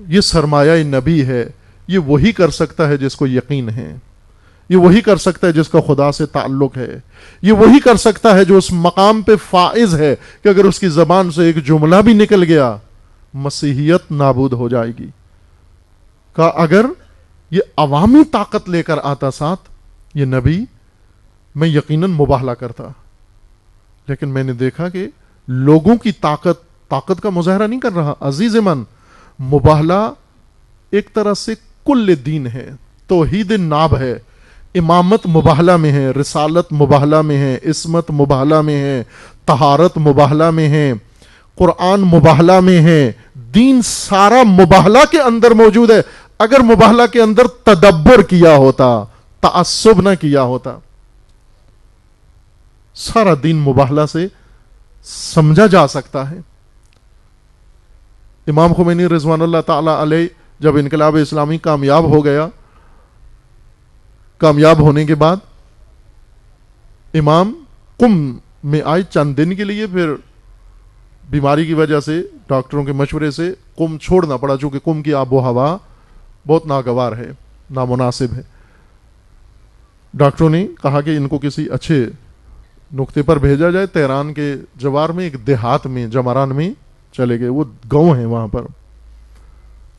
A: یہ سرمایہ نبی ہے. یہ وہی کر سکتا ہے جس کو یقین ہے، یہ وہی کر سکتا ہے جس کا خدا سے تعلق ہے، یہ وہی کر سکتا ہے جو اس مقام پہ فائز ہے کہ اگر اس کی زبان سے ایک جملہ بھی نکل گیا مسیحیت نابود ہو جائے گی. کہ اگر یہ عوامی طاقت لے کر آتا ساتھ یہ نبی، میں یقیناً مباہلہ کرتا. لیکن میں نے دیکھا کہ لوگوں کی طاقت کا مظاہرہ نہیں کر رہا. عزیز من، مباہلہ ایک طرح سے کل دین ہے، توحید ناب ہے. امامت مباہلہ میں ہے، رسالت مباہلہ میں ہے، عصمت مباہلہ میں ہے، طہارت مباہلہ میں ہے، قرآن مباہلہ میں ہے، دین سارا مباہلہ کے اندر موجود ہے. اگر مباہلہ کے اندر تدبر کیا ہوتا، تعصب نہ کیا ہوتا، سارا دین مباہلہ سے سمجھا جا سکتا ہے. امام خمینی رضوان اللہ تعالی علیہ جب انقلاب اسلامی کامیاب ہو گیا، کامیاب ہونے کے بعد امام قم میں آئے چند دن کے لیے، پھر بیماری کی وجہ سے ڈاکٹروں کے مشورے سے قم چھوڑنا پڑا، چونکہ قم کی آب و ہوا بہت ناگوار ہے، نامناسب ہے. ڈاکٹروں نے کہا کہ ان کو کسی اچھے نقطے پر بھیجا جائے. تہران کے جوار میں ایک دیہات میں جمران میں چلے گئے، وہ گاؤں ہیں وہاں پر،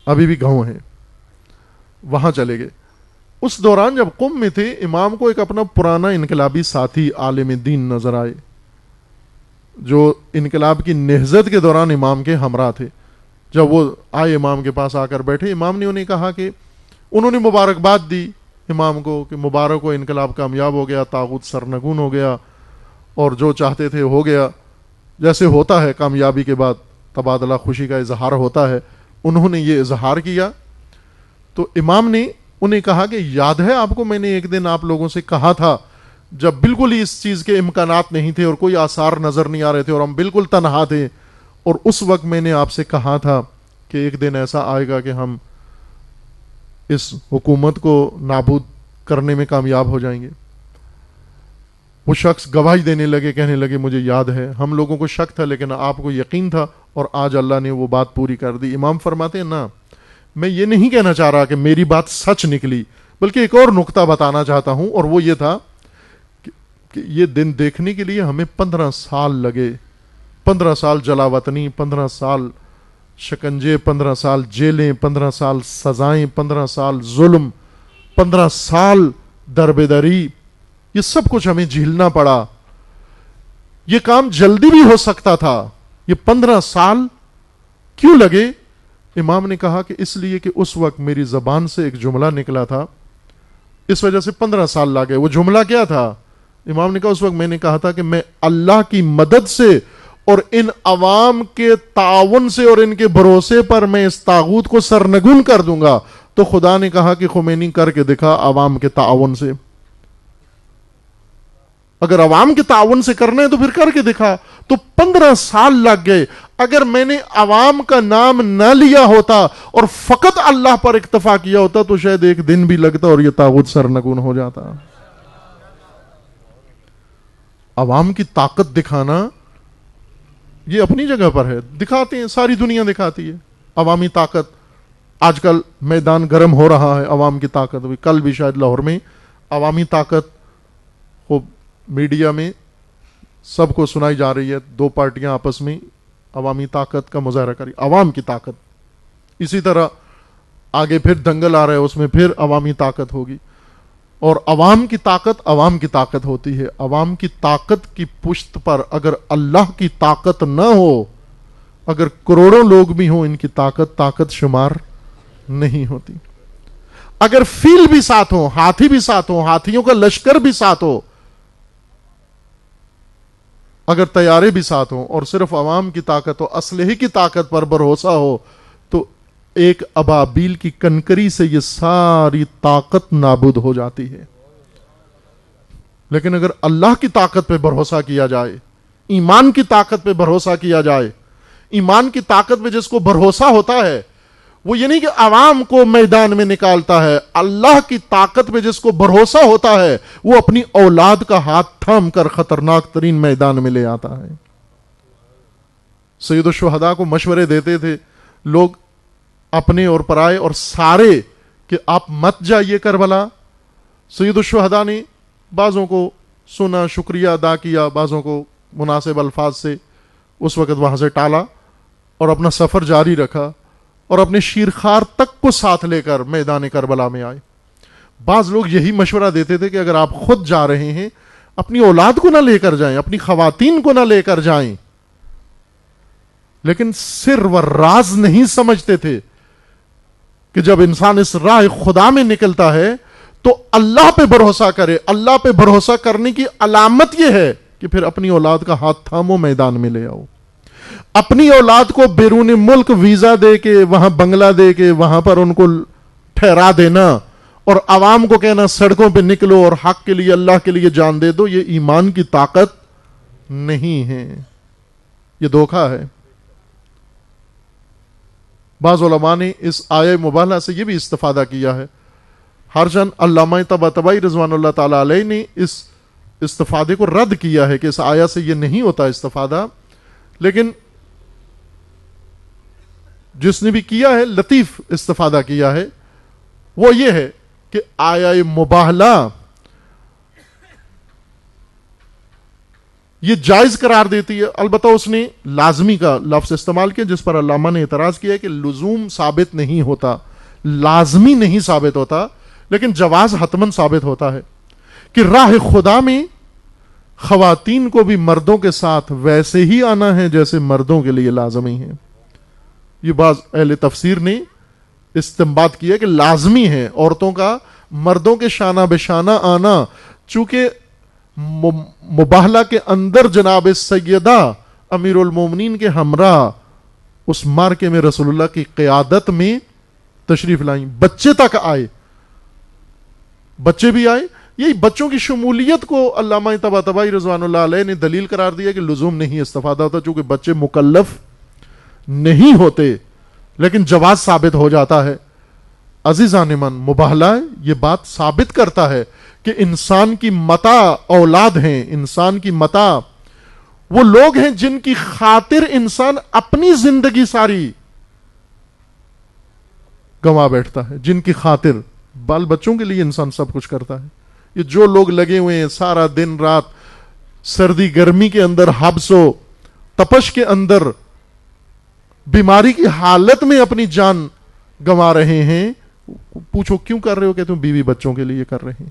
A: ابھی بھی گاؤں ہیں، وہاں چلے گئے. اس دوران جب قم میں تھے، امام کو ایک اپنا پرانا انقلابی ساتھی عالم دین نظر آئے جو انقلاب کی نہضت کے دوران امام کے ہمراہ تھے. جب وہ آئے امام کے پاس آ کر بیٹھے، امام نے انہیں کہا کہ انہوں نے مبارکباد دی امام کو کہ مبارک ہو، انقلاب کامیاب ہو گیا، طاغوت سرنگون ہو گیا اور جو چاہتے تھے ہو گیا. جیسے ہوتا ہے کامیابی کے بعد تبادلہ خوشی کا اظہار ہوتا ہے. انہوں نے یہ اظہار کیا تو امام نے انہیں کہا کہ یاد ہے آپ کو میں نے ایک دن آپ لوگوں سے کہا تھا جب بالکل ہی اس چیز کے امکانات نہیں تھے اور کوئی آثار نظر نہیں آ رہے تھے اور ہم بالکل تنہا تھے، اور اس وقت میں نے آپ سے کہا تھا کہ ایک دن ایسا آئے گا کہ ہم اس حکومت کو نابود کرنے میں کامیاب ہو جائیں گے۔ وہ شخص گواہی دینے لگے، کہنے لگے مجھے یاد ہے، ہم لوگوں کو شک تھا لیکن آپ کو یقین تھا اور آج اللہ نے وہ بات پوری کر دی۔ امام فرماتے ہیں نا، میں یہ نہیں کہنا چاہ رہا کہ میری بات سچ نکلی، بلکہ ایک اور نقطہ بتانا چاہتا ہوں، اور وہ یہ تھا کہ یہ دن دیکھنے کے لیے ہمیں 15 سال لگے، 15 سال جلا وطنی، 15 سال شکنجے، 15 سال جیلیں، 15 سال سزائیں، 15 سال ظلم، 15 سال دربدری، یہ سب کچھ ہمیں جھیلنا پڑا۔ یہ کام جلدی بھی ہو سکتا تھا، یہ 15 سال کیوں لگے؟ امام نے کہا کہ اس لیے کہ اس وقت میری زبان سے ایک جملہ نکلا تھا، اس وجہ سے 15 سال لگے۔ وہ جملہ کیا تھا؟ امام نے کہا اس وقت میں نے کہا تھا کہ میں اللہ کی مدد سے اور ان عوام کے تعاون سے اور ان کے بھروسے پر میں اس طاغوت کو سرنگون کر دوں گا۔ تو خدا نے کہا کہ خمینی کر کے دکھا عوام کے تعاون سے۔ اگر عوام کے تعاون سے کرنا ہے تو پھر کر کے دکھا۔ تو 15 سال لگ گئے۔ اگر میں نے عوام کا نام نہ لیا ہوتا اور فقط اللہ پر اکتفا کیا ہوتا تو شاید ایک دن بھی لگتا اور یہ طاغوت سرنگون ہو جاتا۔ عوام کی طاقت دکھانا یہ اپنی جگہ پر ہے، دکھاتے ہیں، ساری دنیا دکھاتی ہے عوامی طاقت۔ آج کل میدان گرم ہو رہا ہے عوام کی طاقت، کل بھی شاید لاہور میں عوامی طاقت کو میڈیا میں سب کو سنائی جا رہی ہے، 2 پارٹیاں آپس میں عوامی طاقت کا مظاہرہ کری، عوام کی طاقت۔ اسی طرح آگے پھر دنگل آ رہا ہے، اس میں پھر عوامی طاقت ہوگی، اور عوام کی طاقت ہوتی ہے۔ عوام کی طاقت کی پشت پر اگر اللہ کی طاقت نہ ہو، اگر کروڑوں لوگ بھی ہوں، ان کی طاقت شمار نہیں ہوتی۔ اگر فیل بھی ساتھ ہوں، ہاتھی بھی ساتھ ہوں، ہاتھیوں کا لشکر بھی ساتھ ہو، اگر طیارے بھی ساتھ ہوں، اور صرف عوام کی طاقت ہو، اسلحے کی طاقت پر بھروسہ ہو، تو ایک ابابیل کی کنکری سے یہ ساری طاقت نابود ہو جاتی ہے۔ لیکن اگر اللہ کی طاقت پہ بھروسہ کیا جائے، ایمان کی طاقت پہ بھروسہ کیا جائے، ایمان کی طاقت پہ جس کو بھروسہ ہوتا ہے، وہ یہ نہیں کہ عوام کو میدان میں نکالتا ہے، اللہ کی طاقت پہ جس کو بھروسہ ہوتا ہے وہ اپنی اولاد کا ہاتھ تھام کر خطرناک ترین میدان میں لے آتا ہے۔ سید الشہداء کو مشورے دیتے تھے لوگ، اپنے اور پرائے اور سارے، کہ آپ مت جائیے کربلا۔ سید الشہداء نے بعضوں کو سنا، شکریہ ادا کیا، بعضوں کو مناسب الفاظ سے اس وقت وہاں سے ٹالا اور اپنا سفر جاری رکھا، اور اپنے شیرخوار تک کو ساتھ لے کر میدان کربلا میں آئے۔ بعض لوگ یہی مشورہ دیتے تھے کہ اگر آپ خود جا رہے ہیں اپنی اولاد کو نہ لے کر جائیں، اپنی خواتین کو نہ لے کر جائیں، لیکن سر و راز نہیں سمجھتے تھے کہ جب انسان اس راہ خدا میں نکلتا ہے تو اللہ پہ بھروسہ کرے۔ اللہ پہ بھروسہ کرنے کی علامت یہ ہے کہ پھر اپنی اولاد کا ہاتھ تھامو، میدان میں لے آؤ۔ اپنی اولاد کو بیرون ملک ویزا دے کے، وہاں بنگلہ دے کے، وہاں پر ان کو ٹھہرا دینا اور عوام کو کہنا سڑکوں پہ نکلو اور حق کے لیے، اللہ کے لیے جان دے دو، یہ ایمان کی طاقت نہیں ہے، یہ دھوکہ ہے۔ بعض علماء نے اس آیہ مبارکہ سے یہ بھی استفادہ کیا ہے، ہرچند علامہ طباطبائی رضوان اللہ تعالی علیہ نے اس استفادے کو رد کیا ہے کہ اس آیہ سے یہ نہیں ہوتا استفادہ، لیکن جس نے بھی کیا ہے لطیف استفادہ کیا ہے، وہ یہ ہے کہ آیہ مباہلہ یہ جائز قرار دیتی ہے۔ البتہ اس نے لازمی کا لفظ استعمال کیا، جس پر علامہ نے اعتراض کیا ہے کہ لزوم ثابت نہیں ہوتا، لازمی نہیں ثابت ہوتا، لیکن جواز حتماً ثابت ہوتا ہے کہ راہ خدا میں خواتین کو بھی مردوں کے ساتھ ویسے ہی آنا ہے جیسے مردوں کے لیے لازمی ہے۔ یہ بعض اہل تفسیر نے استنباط کیا کہ لازمی ہے عورتوں کا مردوں کے شانہ بشانہ آنا، چونکہ مباہلہ کے اندر جناب سیدہ امیر المومنین کے ہمراہ اس مارکے میں رسول اللہ کی قیادت میں تشریف لائیں، بچے تک آئے، بچے بھی آئے. یہی بچوں کی شمولیت کو علامہ طباطبائی رضوان اللہ علیہ نے دلیل قرار دیا کہ لزوم نہیں استفادہ ہوتا، چونکہ بچے مکلف نہیں ہوتے لیکن جواز ثابت ہو جاتا ہے. عزیزان من، مباہلہ یہ بات ثابت کرتا ہے کہ انسان کی متاع اولاد ہیں، انسان کی متاع وہ لوگ ہیں جن کی خاطر انسان اپنی زندگی ساری گنوا بیٹھتا ہے، جن کی خاطر بال بچوں کے لیے انسان سب کچھ کرتا ہے. یہ جو لوگ لگے ہوئے ہیں سارا دن رات سردی گرمی کے اندر، حبس و تپش کے اندر، بیماری کی حالت میں اپنی جان گنوا رہے ہیں، پوچھو کیوں کر رہے ہو؟ کہ تم بیوی بچوں کے لیے کر رہے ہیں.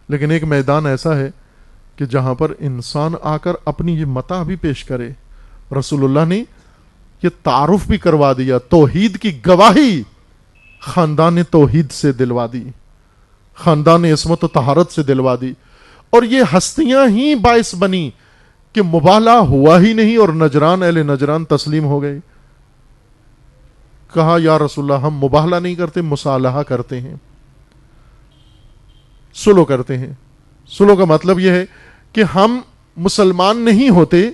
A: لیکن ایک میدان ایسا ہے کہ جہاں پر انسان آ کر اپنی یہ متاع بھی پیش کرے. رسول اللہ نے یہ تعارف بھی کروا دیا، توحید کی گواہی خاندان توحید سے دلوا دی، خاندان عصمت و طہارت سے دلوا دی. اور یہ ہستیاں ہی باعث بنی کہ مباہلہ ہوا ہی نہیں اور نجران، اہل نجران تسلیم ہو گئے. کہا یا رسول اللہ ہم مباہلہ نہیں کرتے، مصالحہ کرتے ہیں، سلو کرتے ہیں. سلو کا مطلب یہ ہے کہ ہم مسلمان نہیں ہوتے،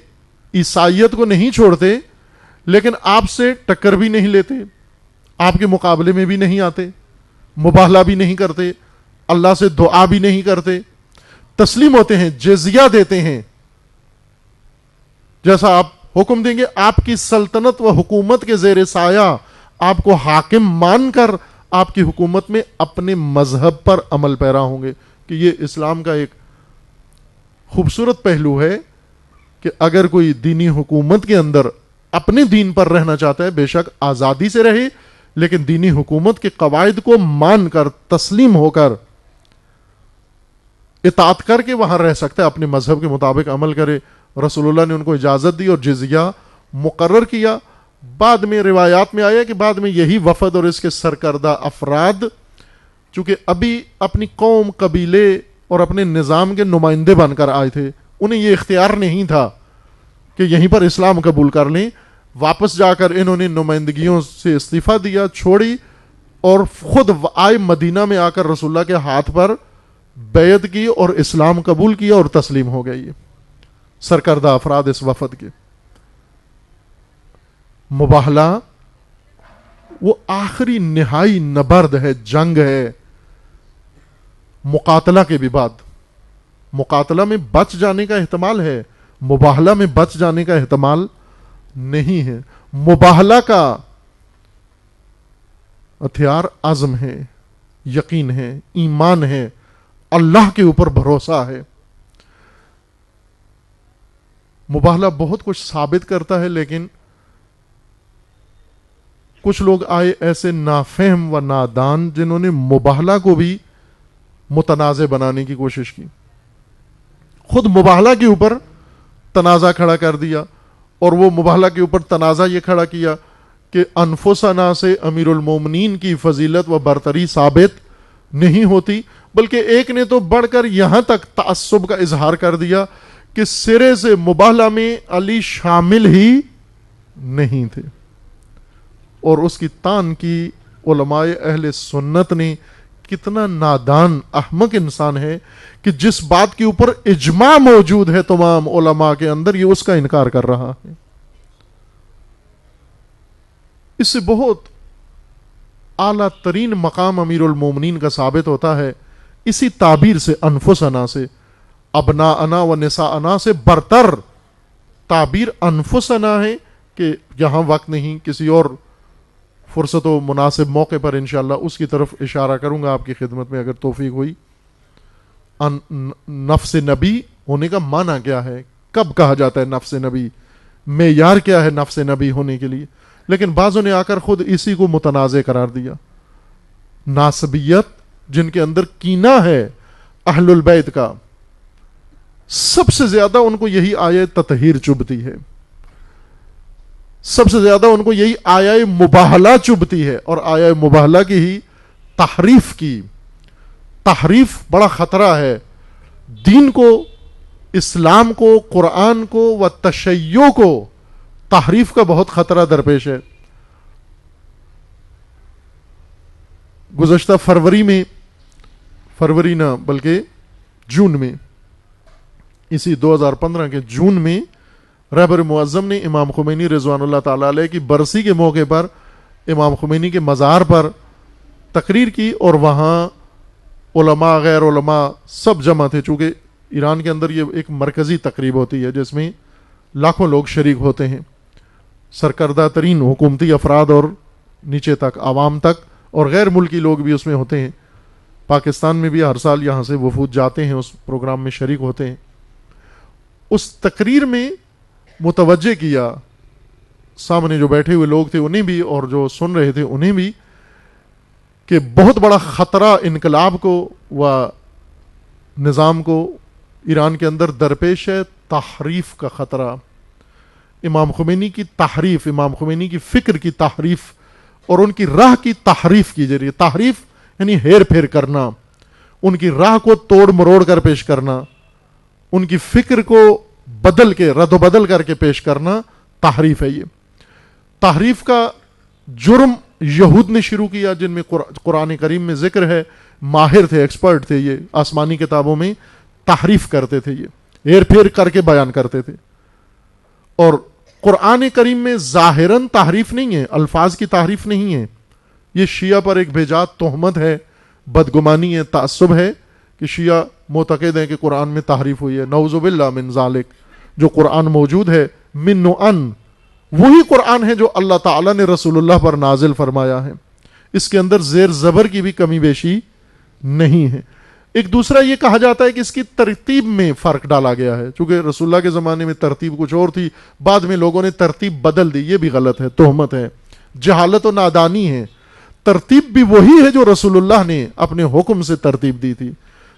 A: عیسائیت کو نہیں چھوڑتے، لیکن آپ سے ٹکر بھی نہیں لیتے، آپ کے مقابلے میں بھی نہیں آتے، مباہلہ بھی نہیں کرتے، اللہ سے دعا بھی نہیں کرتے، تسلیم ہوتے ہیں، جزیہ دیتے ہیں. جیسا آپ حکم دیں گے، آپ کی سلطنت و حکومت کے زیر سایہ آپ کو حاکم مان کر آپ کی حکومت میں اپنے مذہب پر عمل پیرا ہوں گے. کہ یہ اسلام کا ایک خوبصورت پہلو ہے کہ اگر کوئی دینی حکومت کے اندر اپنے دین پر رہنا چاہتا ہے، بے شک آزادی سے رہے، لیکن دینی حکومت کے قواعد کو مان کر، تسلیم ہو کر، اطاعت کر کے وہاں رہ سکتا ہے، اپنے مذہب کے مطابق عمل کرے. رسول اللہ نے ان کو اجازت دی اور جزیہ مقرر کیا. بعد میں روایات میں آیا کہ بعد میں یہی وفد اور اس کے سرکردہ افراد چونکہ ابھی اپنی قوم، قبیلے اور اپنے نظام کے نمائندے بن کر آئے تھے، انہیں یہ اختیار نہیں تھا کہ یہیں پر اسلام قبول کر لیں. واپس جا کر انہوں نے نمائندگیوں سے استعفیٰ دیا، چھوڑی، اور خود آئے مدینہ میں آ کر رسول اللہ کے ہاتھ پر بیعت کی اور اسلام قبول کیا اور تسلیم ہو گئی. سرکردہ افراد اس وفد کے. مباہلہ وہ آخری نہائی نبرد ہے، جنگ ہے. مقاتلہ کے بھی بعد، مقاتلہ میں بچ جانے کا احتمال ہے، مباہلہ میں بچ جانے کا احتمال نہیں ہے. مباہلہ کا ہتھیار عزم ہے، یقین ہے، ایمان ہے، اللہ کے اوپر بھروسہ ہے. مباہلہ بہت کچھ ثابت کرتا ہے، لیکن کچھ لوگ آئے ایسے نافہم و نادان جنہوں نے مباہلہ کو بھی متنازع بنانے کی کوشش کی، خود مباہلہ کے اوپر تنازع کھڑا کر دیا. اور وہ مباہلہ کے اوپر تنازع یہ کھڑا کیا کہ انفسنا سے امیر المومنین کی فضیلت و برتری ثابت نہیں ہوتی، بلکہ ایک نے تو بڑھ کر یہاں تک تعصب کا اظہار کر دیا کہ سرے سے مباہلہ میں علی شامل ہی نہیں تھے. اور اس کی تان کی علماء اہل سنت نے. کتنا نادان احمق انسان ہے کہ جس بات کے اوپر اجماع موجود ہے تمام علماء کے اندر، یہ اس کا انکار کر رہا ہے. اس سے بہت اعلیٰ ترین مقام امیر المومنین کا ثابت ہوتا ہے اسی تعبیر سے، انفسنا سے، ابناءنا و نساءنا سے برتر تعبیر انفسنا ہے. کہ یہاں وقت نہیں، کسی اور فرصت و مناسب موقع پر انشاءاللہ اس کی طرف اشارہ کروں گا آپ کی خدمت میں اگر توفیق ہوئی. نفس نبی ہونے کا معنی کیا ہے، کب کہا جاتا ہے نفس نبی، معیار کیا ہے نفس نبی ہونے کے لیے. لیکن بعضوں نے آ کر خود اسی کو متنازع قرار دیا. ناسبیت جن کے اندر کینہ ہے اہل البیت کا، سب سے زیادہ ان کو یہی آیت تطہیر چبھتی ہے، سب سے زیادہ ان کو یہی آیہ مباہلہ چبھتی ہے. اور آیہ مباہلہ کی ہی تحریف کی. تحریف بڑا خطرہ ہے. دین کو، اسلام کو، قرآن کو و تشیع کو تحریف کا بہت خطرہ درپیش ہے. گزشتہ فروری نہ بلکہ جون میں، اسی 2015 کے جون میں رہبر معظم نے امام خمینی رضوان اللہ تعالی علیہ کی برسی کے موقع پر امام خمینی کے مزار پر تقریر کی، اور وہاں علماء غیر علماء سب جمع تھے. چونکہ ایران کے اندر یہ ایک مرکزی تقریب ہوتی ہے جس میں لاکھوں لوگ شریک ہوتے ہیں، سرکردہ ترین حکومتی افراد اور نیچے تک عوام تک، اور غیر ملکی لوگ بھی اس میں ہوتے ہیں. پاکستان میں بھی ہر سال یہاں سے وفود جاتے ہیں، اس پروگرام میں شریک ہوتے ہیں. اس تقریر میں متوجہ کیا سامنے جو بیٹھے ہوئے لوگ تھے انہیں بھی اور جو سن رہے تھے انہیں بھی کہ بہت بڑا خطرہ انقلاب کو و نظام کو ایران کے اندر درپیش ہے. تحریف کا خطرہ، امام خمینی کی تحریف، امام خمینی کی فکر کی تحریف اور ان کی راہ کی تحریف کی جا رہی ہے. تحریف یعنی ہیر پھیر کرنا، ان کی راہ کو توڑ مروڑ کر پیش کرنا، ان کی فکر کو بدل کے رد و بدل کر کے پیش کرنا تحریف ہے. یہ تحریف کا جرم یہود نے شروع کیا، جن میں قرآن کریم میں ذکر ہے، ماہر تھے، ایکسپرٹ تھے، یہ آسمانی کتابوں میں تحریف کرتے تھے، یہ ہیر پھیر کر کے بیان کرتے تھے. اور قرآن کریم میں ظاہراً تحریف نہیں ہے، الفاظ کی تحریف نہیں ہے. یہ شیعہ پر ایک بھیجا تہمت ہے، بدگمانی ہے، تعصب ہے کہ شیعہ معتقد ہیں کہ قرآن میں تحریف ہوئی ہے. نعوذ باللہ من ذالک. جو قرآن موجود ہے من ان، وہی قرآن ہے جو اللہ تعالیٰ نے رسول اللہ پر نازل فرمایا ہے. اس کے اندر زیر زبر کی بھی کمی بیشی نہیں ہے. ایک دوسرا یہ کہا جاتا ہے کہ اس کی ترتیب میں فرق ڈالا گیا ہے، چونکہ رسول اللہ کے زمانے میں ترتیب کچھ اور تھی، بعد میں لوگوں نے ترتیب بدل دی. یہ بھی غلط ہے، تہمت ہے، جہالت و نادانی ہے. ترتیب بھی وہی ہے جو رسول اللہ نے اپنے حکم سے ترتیب دی تھی.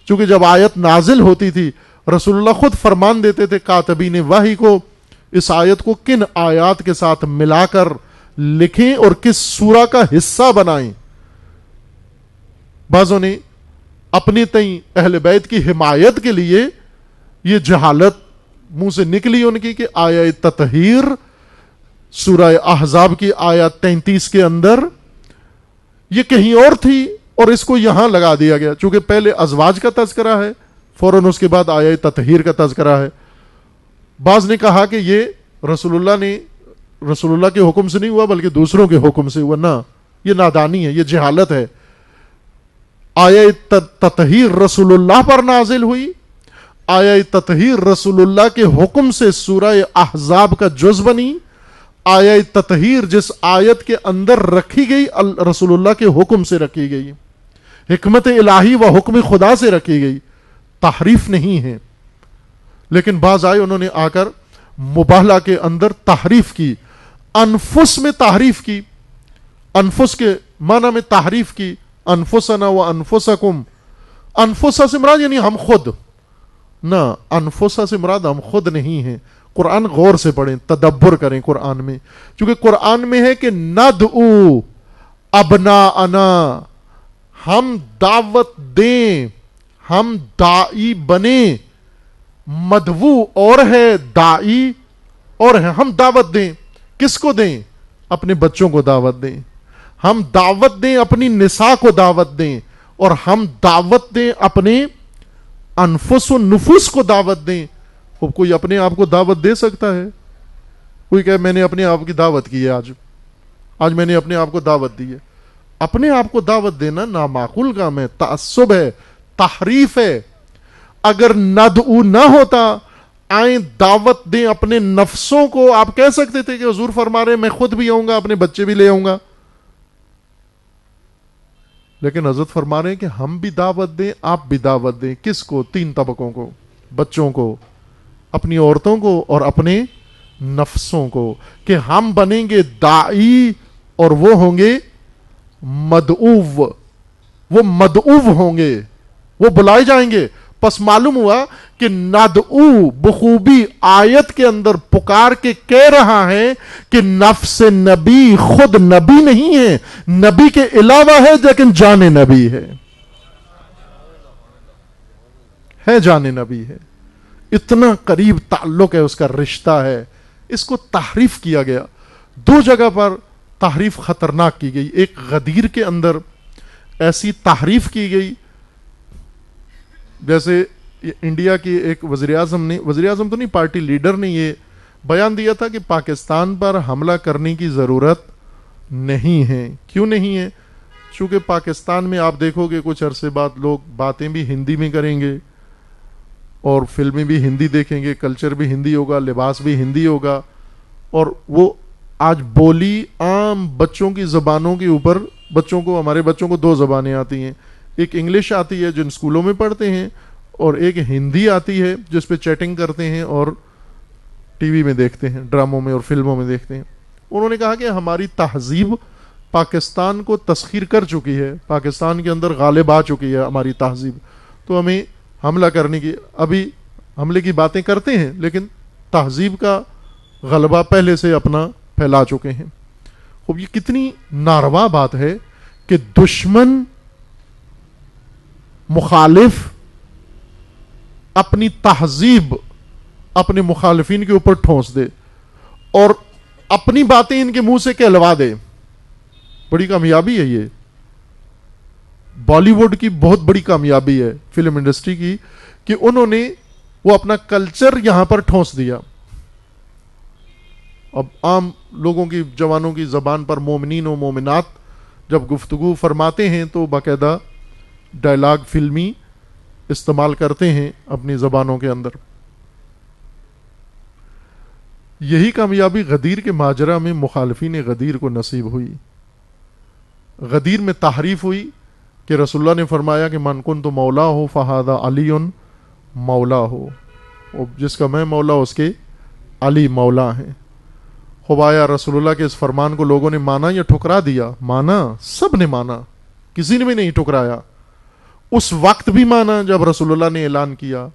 A: چونکہ جب آیت نازل ہوتی تھی رسول اللہ خود فرمان دیتے تھے کاتبین وحی کو، اس آیت کو کن آیات کے ساتھ ملا کر لکھیں اور کس سورہ کا حصہ بنائیں. بعضوں نے اپنے تئیں اہل بیت کی حمایت کے لیے یہ جہالت منہ سے نکلی ان کی کہ آیت تطہیر سورہ احزاب کی آیت 33 کے اندر یہ کہیں اور تھی اور اس کو یہاں لگا دیا گیا. چونکہ پہلے ازواج کا تذکرہ ہے، فوراً اس کے بعد آیت تطہیر کا تذکرہ ہے. بعض نے کہا کہ یہ رسول اللہ کے حکم سے نہیں ہوا بلکہ دوسروں کے حکم سے ہوا. نہ، یہ نادانی ہے، یہ جہالت ہے. آیت تطہیر رسول اللہ پر نازل ہوئی، آیت تطہیر رسول اللہ کے حکم سے سورہ احزاب کا جز بنی. آیت تطہیر جس آیت کے اندر رکھی گئی رسول اللہ کے حکم سے رکھی گئی، حکمت الہی و حکم خدا سے رکھی گئی، تحریف نہیں ہے. لیکن بعض آئے، انہوں نے آ کر مبالغہ کے اندر تحریف کی، انفس میں تحریف کی، انفس کے معنی میں تحریف کی. انفسنا و انفسکم، انفسا سے مراد یعنی ہم خود، نہ، انفسا سے مراد ہم خود نہیں ہیں. قرآن غور سے پڑھیں، تدبر کریں قرآن میں، چونکہ قرآن میں ہے کہ ندعو ابناءنا، ہم دعوت دیں، ہم داعی بنیں. مدعو اور ہے، داعی اور ہے. ہم دعوت دیں، کس کو دیں؟ اپنے بچوں کو دعوت دیں. ہم دعوت دیں، اپنی نساء کو دعوت دیں، اور ہم دعوت دیں اپنے انفس و نفوس کو دعوت دیں. کوئی اپنے آپ کو دعوت دے سکتا ہے؟ کوئی کہے میں نے اپنے آپ کی دعوت کی ہے، آج میں نے اپنے آپ کو دعوت دی ہے. اپنے آپ کو دعوت دینا نامعقول کام ہے، تعصب ہے، تحریف ہے. اگر ندعو نہ ہوتا، آئیں دعوت دیں اپنے نفسوں کو، آپ کہہ سکتے تھے کہ حضور فرما رہے ہیں میں خود بھی آؤں گا، اپنے بچے بھی لے آؤں گا. لیکن حضرت فرما رہے ہیں کہ ہم بھی دعوت دیں، آپ بھی دعوت دیں. کس کو؟ 3 طبقوں کو، بچوں کو، اپنی عورتوں کو، اور اپنے نفسوں کو، کہ ہم بنیں گے داعی اور وہ ہوں گے مدعو. وہ مدعو ہوں گے، وہ بلائے جائیں گے. پس معلوم ہوا کہ ندعو بخوبی آیت کے اندر پکار کے کہہ رہا ہے کہ نفس نبی خود نبی نہیں ہے، نبی کے علاوہ ہے، لیکن جان نبی ہے، جان نبی ہے. اتنا قریب تعلق ہے، اس کا رشتہ ہے، اس کو تحریف کیا گیا. دو جگہ پر تحریف خطرناک کی گئی. ایک غدیر کے اندر ایسی تحریف کی گئی جیسے انڈیا کی ایک وزیر اعظم تو نہیں، پارٹی لیڈر نے یہ بیان دیا تھا کہ پاکستان پر حملہ کرنے کی ضرورت نہیں ہے. کیوں نہیں ہے؟ چونکہ پاکستان میں آپ دیکھو گے کچھ عرصے بعد لوگ باتیں بھی ہندی میں کریں گے اور فلمیں بھی ہندی دیکھیں گے، کلچر بھی ہندی ہوگا، لباس بھی ہندی ہوگا، اور وہ آج بولی عام بچوں کی زبانوں کے اوپر ہمارے بچوں کو دو زبانیں آتی ہیں. ایک انگلش آتی ہے جن اسکولوں میں پڑھتے ہیں، اور ایک ہندی آتی ہے جس پہ چیٹنگ کرتے ہیں اور ٹی وی میں دیکھتے ہیں، ڈراموں میں اور فلموں میں دیکھتے ہیں. انہوں نے کہا کہ ہماری تہذیب پاکستان کو تسخیر کر چکی ہے، پاکستان کے اندر غالب آ چکی ہے ہماری تہذیب، تو ہمیں حملہ کرنے کی، ابھی حملے کی باتیں کرتے ہیں لیکن تہذیب کا غلبہ پہلے سے اپنا پھیلا چکے ہیں. خوب یہ کتنی ناروا بات ہے کہ دشمن مخالف اپنی تہذیب اپنے مخالفین کے اوپر ٹھونس دے اور اپنی باتیں ان کے منہ سے کہلوا دے. بڑی کامیابی ہے یہ، بالی ووڈ کی بہت بڑی کامیابی ہے فلم انڈسٹری کی کہ انہوں نے وہ اپنا کلچر یہاں پر ٹھونس دیا. اب عام لوگوں کی، جوانوں کی زبان پر مومنین و مومنات جب گفتگو فرماتے ہیں تو باقاعدہ ڈائلاگ فلمی استعمال کرتے ہیں اپنی زبانوں کے اندر. یہی کامیابی غدیر کے ماجرا میں مخالفین غدیر کو نصیب ہوئی. غدیر میں تحریف ہوئی کہ رسول اللہ نے فرمایا کہ من کنت مولا ہو فہذا علی مولا ہو، جس کا میں مولا اس کے علی مولا ہیں. خوب آیا رسول اللہ کے اس فرمان کو لوگوں نے مانا یا ٹھکرا دیا؟ مانا، سب نے مانا، کسی نے بھی نہیں ٹھکرایا. اس وقت بھی مانا جب رسول اللہ نے اعلان کیا،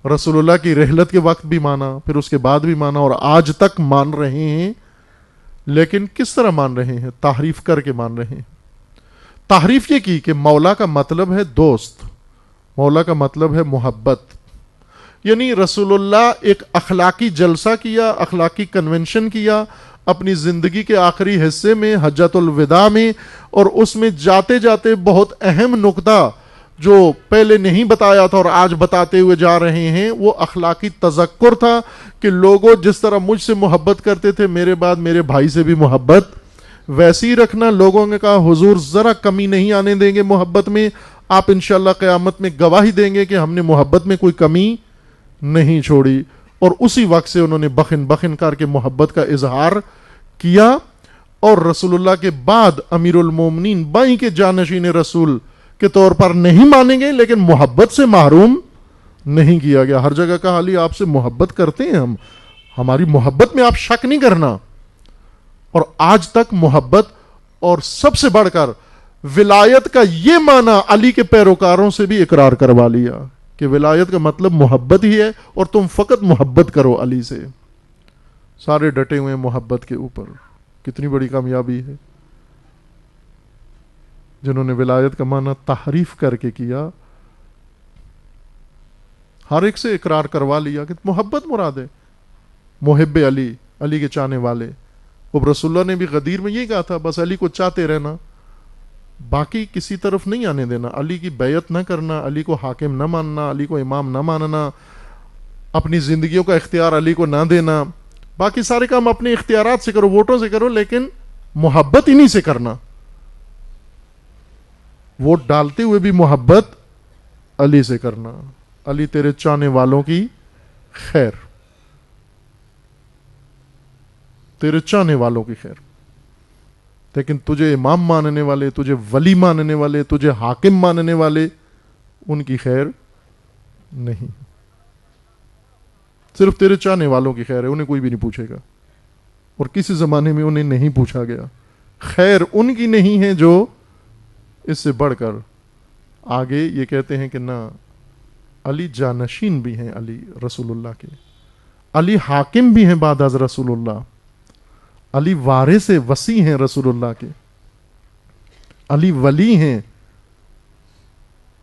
A: رسول اللہ کی رحلت کے وقت بھی مانا، پھر اس کے بعد بھی مانا، اور آج تک مان رہے ہیں. لیکن کس طرح مان رہے ہیں؟ تحریف کر کے مان رہے ہیں. تحریف یہ کی کہ مولا کا مطلب ہے دوست، مولا کا مطلب ہے محبت. یعنی رسول اللہ ایک اخلاقی جلسہ کیا، اخلاقی کنونشن کیا اپنی زندگی کے آخری حصے میں حجۃ الوداع میں، اور اس میں جاتے جاتے بہت اہم نقطہ جو پہلے نہیں بتایا تھا اور آج بتاتے ہوئے جا رہے ہیں، وہ اخلاقی تذکر تھا کہ لوگوں جس طرح مجھ سے محبت کرتے تھے، میرے بعد میرے بھائی سے بھی محبت ویسی رکھنا. لوگوں نے کہا حضور ذرا کمی نہیں آنے دیں گے محبت میں، آپ انشاءاللہ قیامت میں گواہی دیں گے کہ ہم نے محبت میں کوئی کمی نہیں چھوڑی. اور اسی وقت سے انہوں نے بخن بخن کر کے محبت کا اظہار کیا. اور رسول اللہ کے بعد امیر المومنین بائیں کے جانشین رسول کے طور پر نہیں مانیں گے، لیکن محبت سے محروم نہیں کیا گیا. ہر جگہ کہا علی آپ سے محبت کرتے ہیں، ہماری محبت میں آپ شک نہیں کرنا. اور آج تک محبت، اور سب سے بڑھ کر ولایت کا یہ معنی علی کے پیروکاروں سے بھی اقرار کروا لیا کہ ولایت کا مطلب محبت ہی ہے، اور تم فقط محبت کرو علی سے. سارے ڈٹے ہوئے محبت کے اوپر. کتنی بڑی کامیابی ہے. جنہوں نے ولایت کا معنی تحریف کر کے کیا، ہر ایک سے اقرار کروا لیا کہ محبت مراد ہے، محب علی، علی کے چاہنے والے. اب رسول اللہ نے بھی غدیر میں یہ کہا تھا بس علی کو چاہتے رہنا، باقی کسی طرف نہیں آنے دینا، علی کی بیعت نہ کرنا، علی کو حاکم نہ ماننا، علی کو امام نہ ماننا، اپنی زندگیوں کا اختیار علی کو نہ دینا. باقی سارے کام اپنے اختیارات سے کرو، ووٹوں سے کرو، لیکن محبت انہی سے کرنا. ووٹ ڈالتے ہوئے بھی محبت علی سے کرنا. علی تیرے چاہنے والوں کی خیر، تیرے چاہنے والوں کی خیر، لیکن تجھے امام ماننے والے، تجھے ولی ماننے والے، تجھے حاکم ماننے والے، ان کی خیر نہیں. صرف تیرے چاہنے والوں کی خیر ہے، انہیں کوئی بھی نہیں پوچھے گا، اور کسی زمانے میں انہیں نہیں پوچھا گیا. خیر ان کی نہیں ہے جو اس سے بڑھ کر آگے یہ کہتے ہیں کہ نہ، علی جانشین بھی ہیں علی رسول اللہ کے، علی حاکم بھی ہیں بعد از رسول اللہ، علی وارث وصی ہیں رسول اللہ کے، علی ولی ہیں،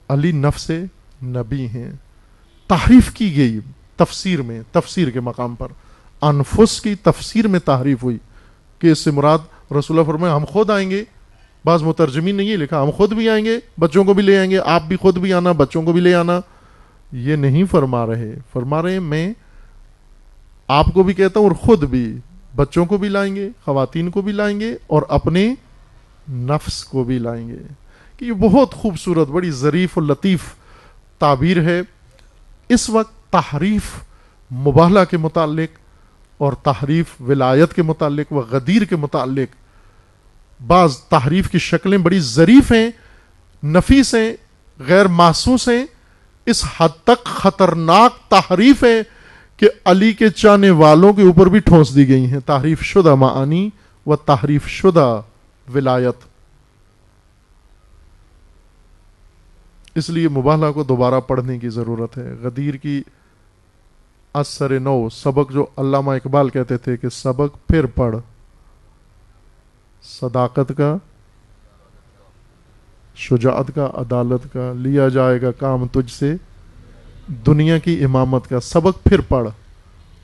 A: علی نفس نبی ہیں. تحریف کی گئی تفسیر میں، تفسیر کے مقام پر انفس کی تفسیر میں تحریف ہوئی کہ اس سے مراد رسول اللہ فرمائے ہم خود آئیں گے. بعض مترجمین نے یہ لکھا ہم خود بھی آئیں گے, بچوں کو بھی لے آئیں گے, آپ بھی خود بھی آنا, بچوں کو بھی لے آنا. یہ نہیں فرما رہے, فرما رہے میں آپ کو بھی کہتا ہوں اور خود بھی, بچوں کو بھی لائیں گے, خواتین کو بھی لائیں گے, اور اپنے نفس کو بھی لائیں گے. کہ یہ بہت خوبصورت, بڑی ظریف اور لطیف تعبیر ہے. اس وقت تحریف مباہلہ کے متعلق اور تحریف ولایت کے متعلق و غدیر کے متعلق بعض تحریف کی شکلیں بڑی ظریف ہیں, نفیس ہیں, غیر محسوس ہیں, اس حد تک خطرناک تحریف ہے کہ علی کے چاہنے والوں کے اوپر بھی ٹھونس دی گئی ہیں. تحریف شدہ معانی و تحریف شدہ ولایت. اس لیے مباہلہ کو دوبارہ پڑھنے کی ضرورت ہے. غدیر کی اثر نو سبق جو علامہ اقبال کہتے تھے کہ سبق پھر پڑھ, صداقت کا, شجاعت کا, عدالت کا, لیا جائے گا کام تجھ سے دنیا کی امامت کا. سبق پھر پڑھ,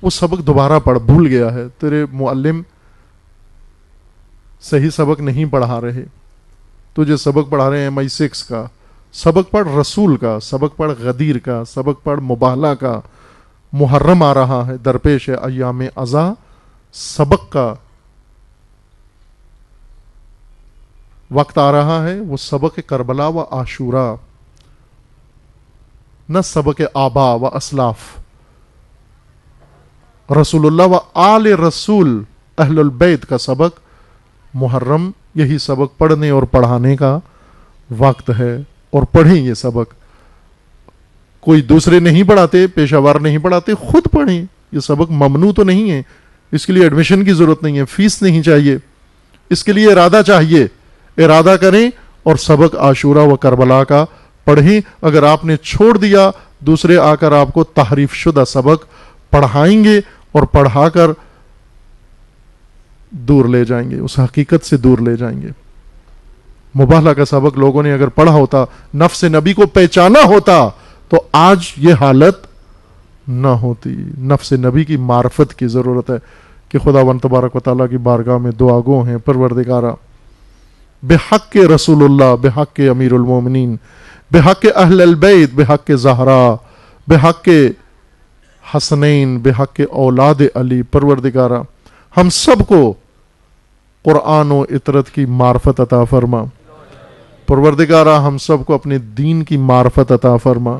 A: وہ سبق دوبارہ پڑھ, بھول گیا ہے, تیرے معلم صحیح سبق نہیں پڑھا رہے, تجھے سبق پڑھا رہے ہیں MI6 کا. سبق پڑھ رسول کا, سبق پڑھ غدیر کا, سبق پڑھ مباہلہ کا. محرم آ رہا ہے, درپیش ہے ایام عزا, سبق کا وقت آ رہا ہے. وہ سبق کربلا و عاشورہ, نہ سبق آبا و اسلاف. رسول اللہ و آل رسول اہل البیت کا سبق محرم, یہی سبق پڑھنے اور پڑھانے کا وقت ہے. اور پڑھیں یہ سبق, کوئی دوسرے نہیں پڑھاتے, پیشہ ور نہیں پڑھاتے, خود پڑھیں. یہ سبق ممنوع تو نہیں ہے, اس کے لیے ایڈمیشن کی ضرورت نہیں ہے, فیس نہیں چاہیے, اس کے لیے ارادہ چاہیے. ارادہ کریں اور سبق عاشورہ و کربلا کا پڑھیں. اگر آپ نے چھوڑ دیا, دوسرے آ کر آپ کو تحریف شدہ سبق پڑھائیں گے اور پڑھا کر دور لے جائیں گے, اس حقیقت سے دور لے جائیں گے. مباہلہ کا سبق لوگوں نے اگر پڑھا ہوتا, نفس نبی کو پہچانا ہوتا, تو آج یہ حالت نہ ہوتی. نفس نبی کی معرفت کی ضرورت ہے کہ خداوند تبارک و تعالیٰ کی بارگاہ میں دعا گو ہیں, پروردگارا بحق رسول اللہ, بحق امیر المومنین, بحق اہل البیت, بحق زہرا, بحق حسنین, بحق اولاد علی, پروردگارا ہم سب کو قرآن و اطرت کی معرفت عطا فرما. پروردگارا ہم سب کو اپنے دین کی معرفت عطا فرما.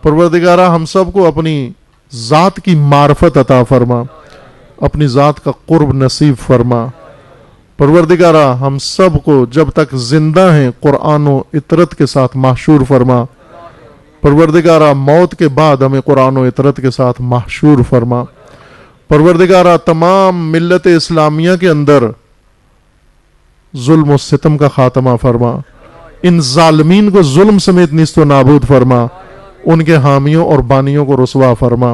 A: پروردگارا ہم سب کو اپنی ذات کی معرفت عطا فرما, اپنی ذات کا قرب نصیب فرما. پروردگارا ہم سب کو جب تک زندہ ہیں قرآن و اطرت کے ساتھ محشور فرما. پروردگارا موت کے بعد ہمیں قرآن و اطرت کے ساتھ محشور فرما. پروردگارا تمام ملت اسلامیہ کے اندر ظلم و ستم کا خاتمہ فرما. ان ظالمین کو ظلم سمیت نیست و نابود فرما. ان کے حامیوں اور بانیوں کو رسوا فرما.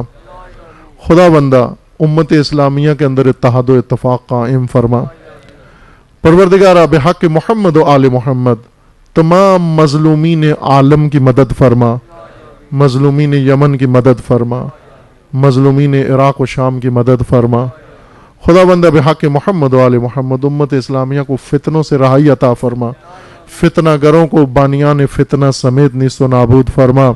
A: خدا بندہ امت اسلامیہ کے اندر اتحاد و اتفاق قائم فرما. پروردگارہ بحق محمد و آل محمد تمام مظلومین عالم کی مدد فرما. مظلومین یمن کی مدد فرما. مظلومین عراق و شام کی مدد فرما. خدا بندہ بحق محمد و آل محمد امت اسلامیہ کو فتنوں سے رہائی عطا فرما. فتنہ گروں کو بانیان فتنہ سمیت نیست و نابود فرما.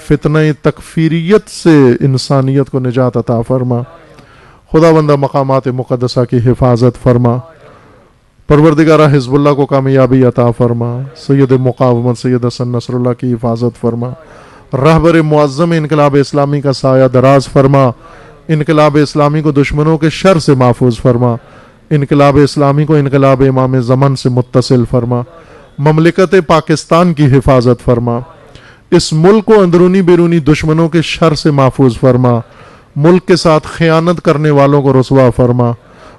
A: فتنہ تکفیریت سے انسانیت کو نجات عطا فرما. خدا بندہ مقامات مقدسہ کی حفاظت فرما. پروردگارہ حزب اللہ کو کامیابی عطا فرما. سید مقاومت سید حسن نصر اللہ کی حفاظت فرما. رہبر معظم انقلاب اسلامی کا سایہ دراز فرما. انقلاب اسلامی کو دشمنوں کے شر سے محفوظ فرما. انقلاب اسلامی کو انقلاب امام زمان سے متصل فرما. مملکت پاکستان کی حفاظت فرما. اس ملک کو اندرونی بیرونی دشمنوں کے شر سے محفوظ فرما. ملک کے ساتھ خیانت کرنے والوں کو رسوا فرما.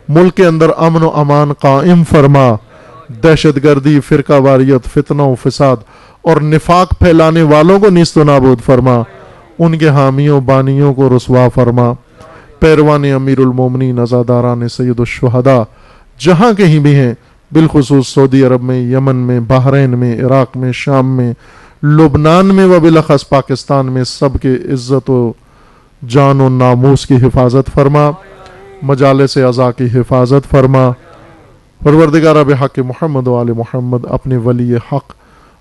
A: ملک کے اندر امن و امان قائم فرما. دہشت گردی, فرقہ واریت, فتنہ و فساد اور نفاق پھیلانے والوں کو نیست و نابود فرما. ان کے حامیوں بانیوں کو رسوا فرما. پیروان امیر المومنین عزاداران سید الشہداء جہاں کہیں بھی ہیں, بالخصوص سعودی عرب میں, یمن میں, بحرین میں, عراق میں, شام میں, لبنان میں و بالاخص پاکستان میں, سب کے عزت و جان و ناموس کی حفاظت فرما. مجالس اعضاء کی حفاظت فرما. پروردگار بحق محمد و آل محمد اپنے ولی حق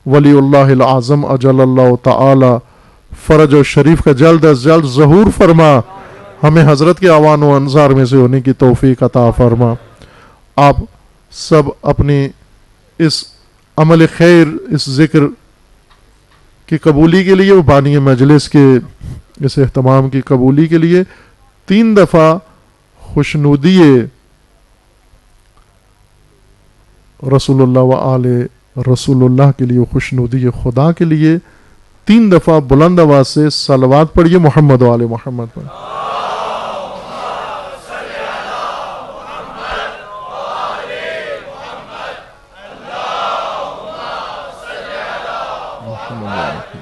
A: ولی اللہ العظم اجل اللہ تعالی فرج و شریف کا جلد از جلد ظہور فرما. ہمیں حضرت کے اعوان و انصار میں سے ہونے کی توفیق عطا فرما. آپ سب اپنی اس عمل خیر، اس ذکر کی قبولی کے لیے، بانی مجلس کے اس اہتمام کی قبولی کے لیے 3 دفعہ خوشنودی رسول اللہ و آل رسول اللہ کے لیے، خوشنودی خدا کے لیے 3 دفعہ بلند آواز سے صلوات پڑھیے محمد و آل محمد پر. محمد